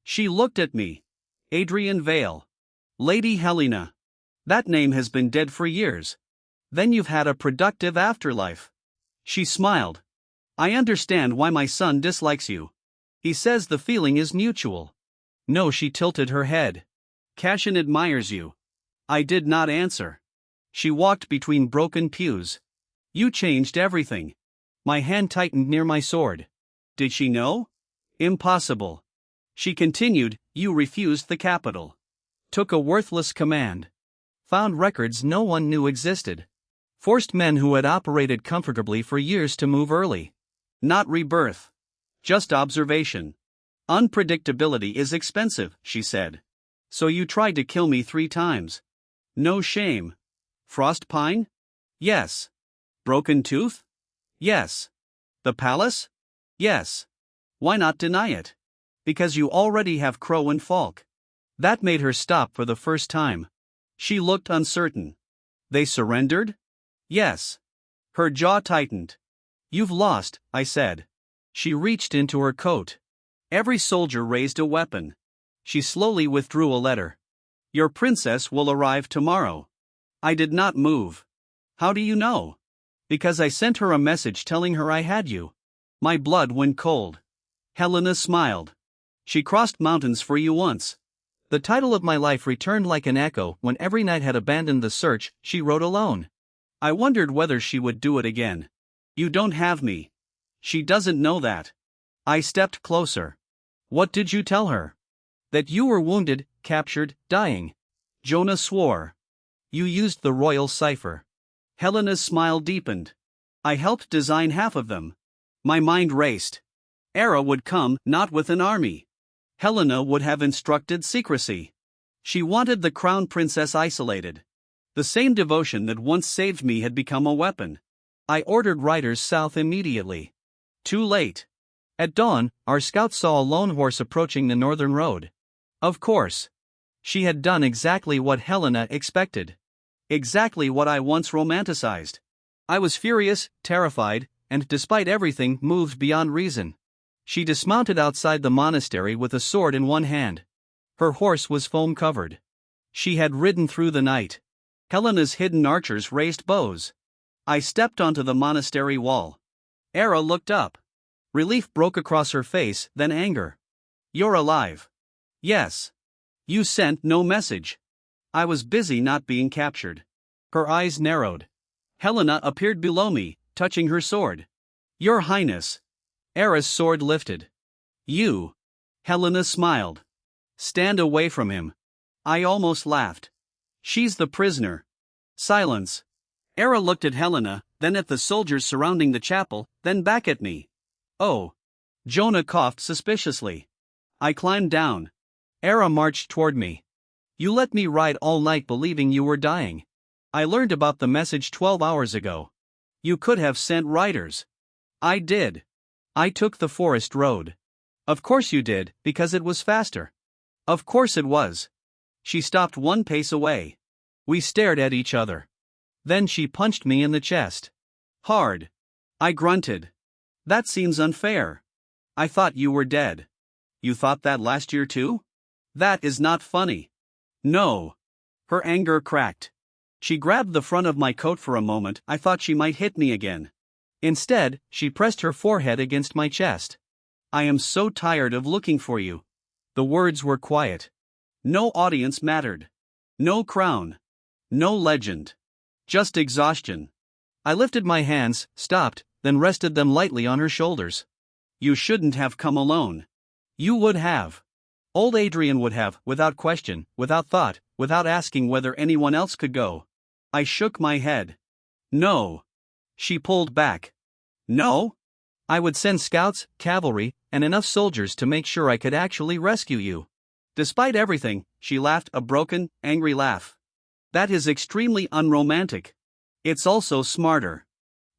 S1: She looked at me. Adrian Vale. Lady Helena. That name has been dead for years. Then you've had a productive afterlife. She smiled. I understand why my son dislikes you. He says the feeling is mutual. No, she tilted her head. Cashin admires you. I did not answer. She walked between broken pews. You changed everything. My hand tightened near my sword. Did she know? Impossible. She continued, you refused the capital. Took a worthless command. Found records no one knew existed. Forced men who had operated comfortably for years to move early. Not rebirth. Just observation. Unpredictability is expensive, she said. So you tried to kill me 3 times. No shame. Frost pine? Yes. Broken tooth? Yes. The palace? Yes. Why not deny it? Because you already have Crow and Falk. That made her stop for the first time. She looked uncertain. They surrendered? Yes. Her jaw tightened. You've lost, I said. She reached into her coat. Every soldier raised a weapon. She slowly withdrew a letter. Your princess will arrive tomorrow. I did not move. How do you know? Because I sent her a message telling her I had you. My blood went cold. Helena smiled. She crossed mountains for you once. The title of my life returned like an echo when every night had abandoned the search, she wrote alone. I wondered whether she would do it again. You don't have me. She doesn't know that. I stepped closer. What did you tell her? That you were wounded, captured, dying. Jonah swore. You used the royal cipher. Helena's smile deepened. I helped design half of them. My mind raced. Era would come, not with an army. Helena would have instructed secrecy. She wanted the crown princess isolated. The same devotion that once saved me had become a weapon. I ordered riders south immediately. Too late. At dawn, our scouts saw a lone horse approaching the northern road. Of course. She had done exactly what Helena expected. Exactly what I once romanticized. I was furious, terrified, and despite everything, moved beyond reason. She dismounted outside the monastery with a sword in one hand. Her horse was foam-covered. She had ridden through the night. Helena's hidden archers raised bows. I stepped onto the monastery wall. Era looked up. Relief broke across her face, then anger. You're alive. Yes. You sent no message. I was busy not being captured. Her eyes narrowed. Helena appeared below me, touching her sword. Your Highness. Era's sword lifted. You. Helena smiled. Stand away from him. I almost laughed. She's the prisoner. Silence. Era looked at Helena, then at the soldiers surrounding the chapel, then back at me. Oh. Jonah coughed suspiciously. I climbed down. Era marched toward me. You let me ride all night believing you were dying. I learned about the message 12 hours ago. You could have sent riders. I did. I took the forest road. Of course you did, because it was faster. Of course it was. She stopped 1 pace away. We stared at each other. Then she punched me in the chest. Hard. I grunted. That seems unfair. I thought you were dead. You thought that last year too? That is not funny. No. Her anger cracked. She grabbed the front of my coat for a moment. I thought she might hit me again. Instead, she pressed her forehead against my chest. I am so tired of looking for you. The words were quiet. No audience mattered. No crown. No legend. Just exhaustion. I lifted my hands, stopped, then rested them lightly on her shoulders. You shouldn't have come alone. You would have. Old Adrian would have, without question, without thought, without asking whether anyone else could go. I shook my head. No. She pulled back. No? I would send scouts, cavalry, and enough soldiers to make sure I could actually rescue you. Despite everything, she laughed a broken, angry laugh. That is extremely unromantic. It's also smarter.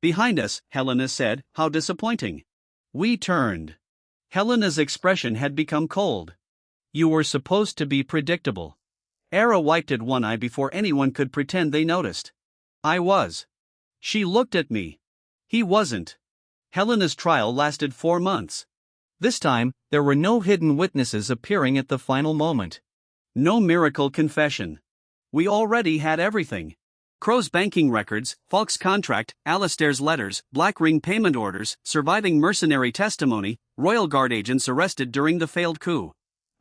S1: Behind us, Helena said, how disappointing. We turned. Helena's expression had become cold. You were supposed to be predictable. Era wiped at one eye before anyone could pretend they noticed. I was. She looked at me. He wasn't. Helena's trial lasted 4 months. This time, there were no hidden witnesses appearing at the final moment. No miracle confession. We already had everything. Crow's banking records, Falk's contract, Alistair's letters, Black Ring payment orders, surviving mercenary testimony, Royal Guard agents arrested during the failed coup.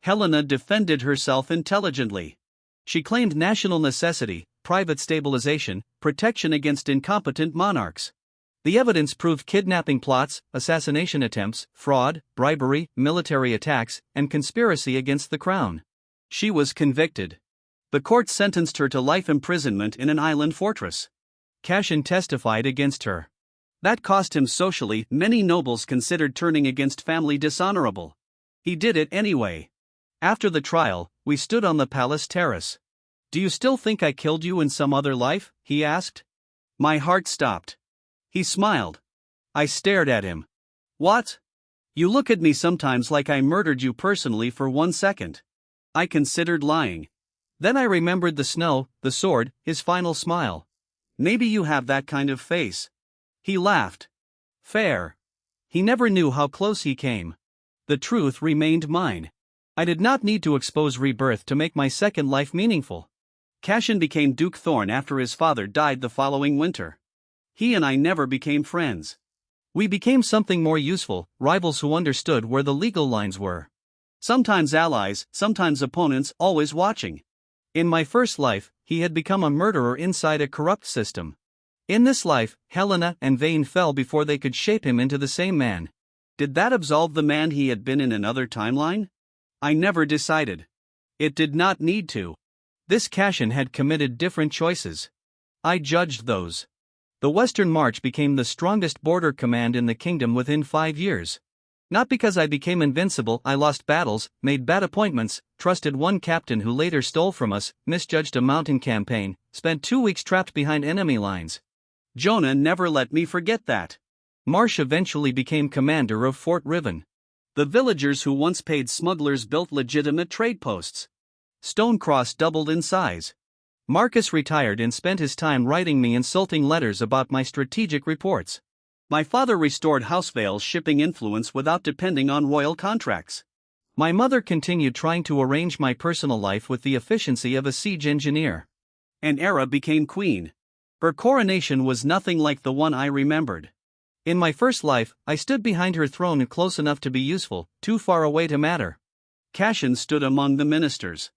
S1: Helena defended herself intelligently. She claimed national necessity, private stabilization, protection against incompetent monarchs. The evidence proved kidnapping plots, assassination attempts, fraud, bribery, military attacks, and conspiracy against the crown. She was convicted. The court sentenced her to life imprisonment in an island fortress. Cashin testified against her. That cost him socially. Many nobles considered turning against family dishonorable. He did it anyway. After the trial, we stood on the palace terrace. Do you still think I killed you in some other life? He asked. My heart stopped. He smiled. I stared at him. What? You look at me sometimes like I murdered you personally for 1 second. I considered lying. Then I remembered the snow, the sword, his final smile. Maybe you have that kind of face. He laughed. Fair. He never knew how close he came. The truth remained mine. I did not need to expose rebirth to make my second life meaningful. Cashin became Duke Thorn after his father died the following winter. He and I never became friends. We became something more useful, rivals who understood where the legal lines were. Sometimes allies, sometimes opponents, always watching. In my first life, he had become a murderer inside a corrupt system. In this life, Helena and Vane fell before they could shape him into the same man. Did that absolve the man he had been in another timeline? I never decided. It did not need to. This Cashin had committed different choices. I judged those. The Western March became the strongest border command in the kingdom within 5 years. Not because I became invincible. I lost battles, made bad appointments, trusted one captain who later stole from us, misjudged a mountain campaign, spent 2 weeks trapped behind enemy lines. Jonah never let me forget that. Marsh eventually became commander of Fort Riven. The villagers who once paid smugglers built legitimate trade posts. Stonecross doubled in size. Marcus retired and spent his time writing me insulting letters about my strategic reports. My father restored Housevale's shipping influence without depending on royal contracts. My mother continued trying to arrange my personal life with the efficiency of a siege engineer. And Era became queen. Her coronation was nothing like the one I remembered. In my first life, I stood behind her throne close enough to be useful, too far away to matter. Cashin stood among the ministers.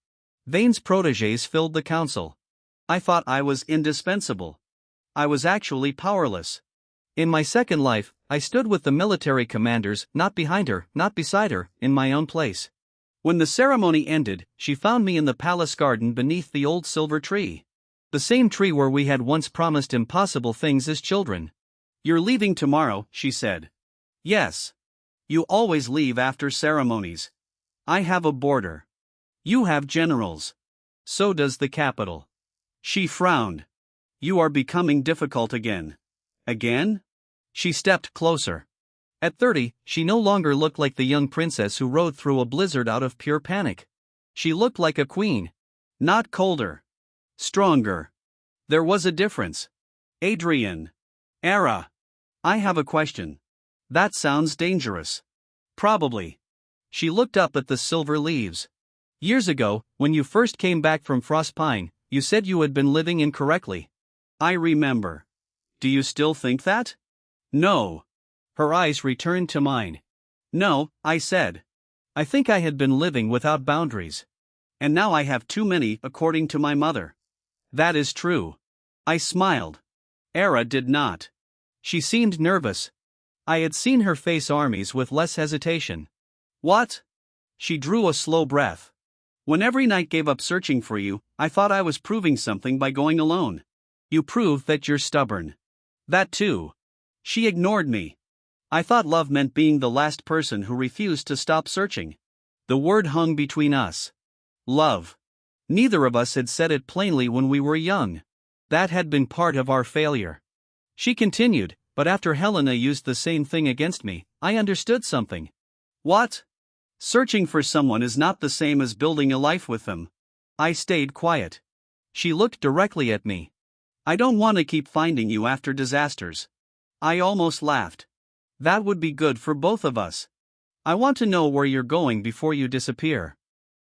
S1: Vane's protégés filled the council. I thought I was indispensable. I was actually powerless. In my second life, I stood with the military commanders, not behind her, not beside her, in my own place. When the ceremony ended, she found me in the palace garden beneath the old silver tree. The same tree where we had once promised impossible things as children. You're leaving tomorrow, she said. Yes. You always leave after ceremonies. I have a border. You have generals. So does the capital. She frowned. You are becoming difficult again. Again? She stepped closer. At 30, she no longer looked like the young princess who rode through a blizzard out of pure panic. She looked like a queen. Not colder. Stronger. There was a difference. Adrian. Era. I have a question. That sounds dangerous. Probably. She looked up at the silver leaves. Years ago, when you first came back from Frostpine, you said you had been living incorrectly. I remember. Do you still think that? No. Her eyes returned to mine. No, I said. I think I had been living without boundaries. And now I have too many, according to my mother. That is true. I smiled. Era did not. She seemed nervous. I had seen her face armies with less hesitation. What? She drew a slow breath. When every night gave up searching for you, I thought I was proving something by going alone. You prove that you're stubborn. That too. She ignored me. I thought love meant being the last person who refused to stop searching. The word hung between us. Love. Neither of us had said it plainly when we were young. That had been part of our failure. She continued, but after Helena used the same thing against me, I understood something. What? Searching for someone is not the same as building a life with them. I stayed quiet. She looked directly at me. I don't want to keep finding you after disasters. I almost laughed. That would be good for both of us. I want to know where you're going before you disappear.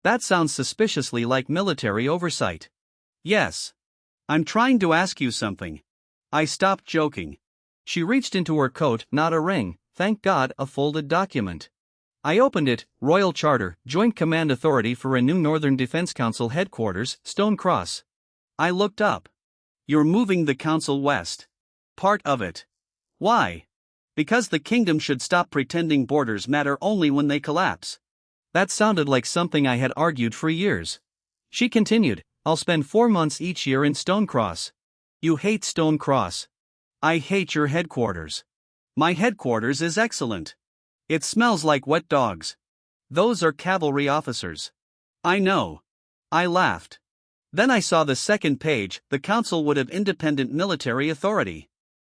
S1: That sounds suspiciously like military oversight. Yes. I'm trying to ask you something. I stopped joking. She reached into her coat, not a ring, thank God, a folded document. I opened it, Royal Charter, Joint Command Authority for a new Northern Defense Council Headquarters, Stone Cross. I looked up. You're moving the council west. Part of it. Why? Because the kingdom should stop pretending borders matter only when they collapse. That sounded like something I had argued for years. She continued, I'll spend 4 months each year in Stone Cross. You hate Stone Cross. I hate your headquarters. My headquarters is excellent. It smells like wet dogs. Those are cavalry officers. I know. I laughed. Then I saw the second page, the council would have independent military authority.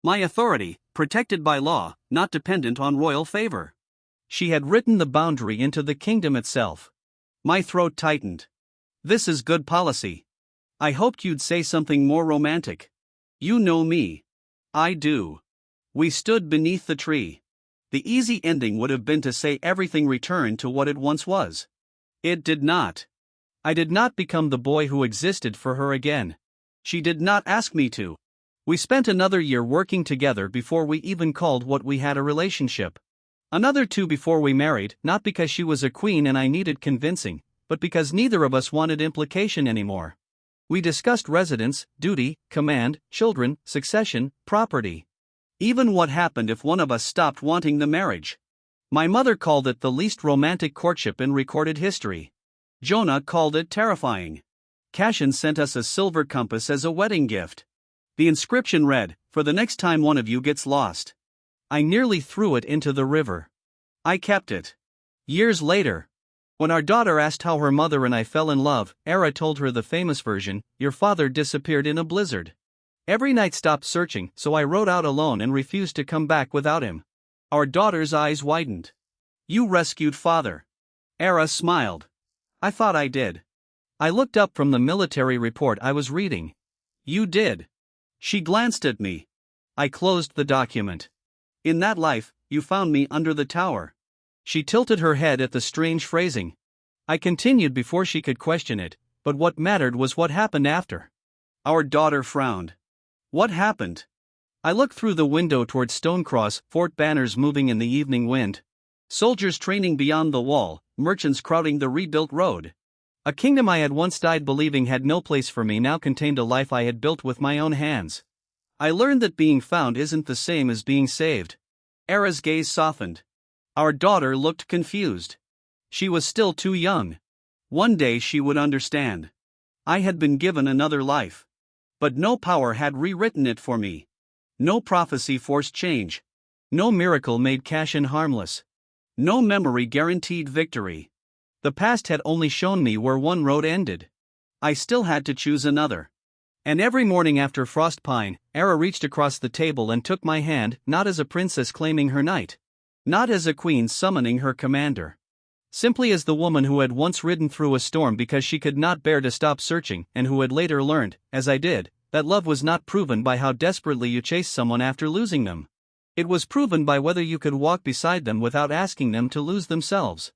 S1: My authority, protected by law, not dependent on royal favor. She had written the boundary into the kingdom itself. My throat tightened. This is good policy. I hoped you'd say something more romantic. You know me. I do. We stood beneath the tree. The easy ending would have been to say everything returned to what it once was. It did not. I did not become the boy who existed for her again. She did not ask me to. We spent another year working together before we even called what we had a relationship. Another 2 before we married, not because she was a queen and I needed convincing, but because neither of us wanted implication anymore. We discussed residence, duty, command, children, succession, property. Even what happened if one of us stopped wanting the marriage. My mother called it the least romantic courtship in recorded history. Jonah called it terrifying. Cashin sent us a silver compass as a wedding gift. The inscription read, for the next time one of you gets lost. I nearly threw it into the river. I kept it. Years later, when our daughter asked how her mother and I fell in love, Era told her the famous version, your father disappeared in a blizzard. Every night stopped searching, so I rode out alone and refused to come back without him. Our daughter's eyes widened. You rescued father. Era smiled. I thought I did. I looked up from the military report I was reading. You did. She glanced at me. I closed the document. In that life, you found me under the tower. She tilted her head at the strange phrasing. I continued before she could question it, but what mattered was what happened after. Our daughter frowned. What happened? I looked through the window toward Stonecross, fort banners moving in the evening wind. Soldiers training beyond the wall, merchants crowding the rebuilt road. A kingdom I had once died believing had no place for me now contained a life I had built with my own hands. I learned that being found isn't the same as being saved. Era's gaze softened. Our daughter looked confused. She was still too young. One day she would understand. I had been given another life. But no power had rewritten it for me. No prophecy forced change. No miracle made Cashin harmless. No memory guaranteed victory. The past had only shown me where one road ended. I still had to choose another. And every morning after Frostpine, Era reached across the table and took my hand, not as a princess claiming her knight. Not as a queen summoning her commander. Simply as the woman who had once ridden through a storm because she could not bear to stop searching, and who had later learned, as I did, that love was not proven by how desperately you chased someone after losing them. It was proven by whether you could walk beside them without asking them to lose themselves.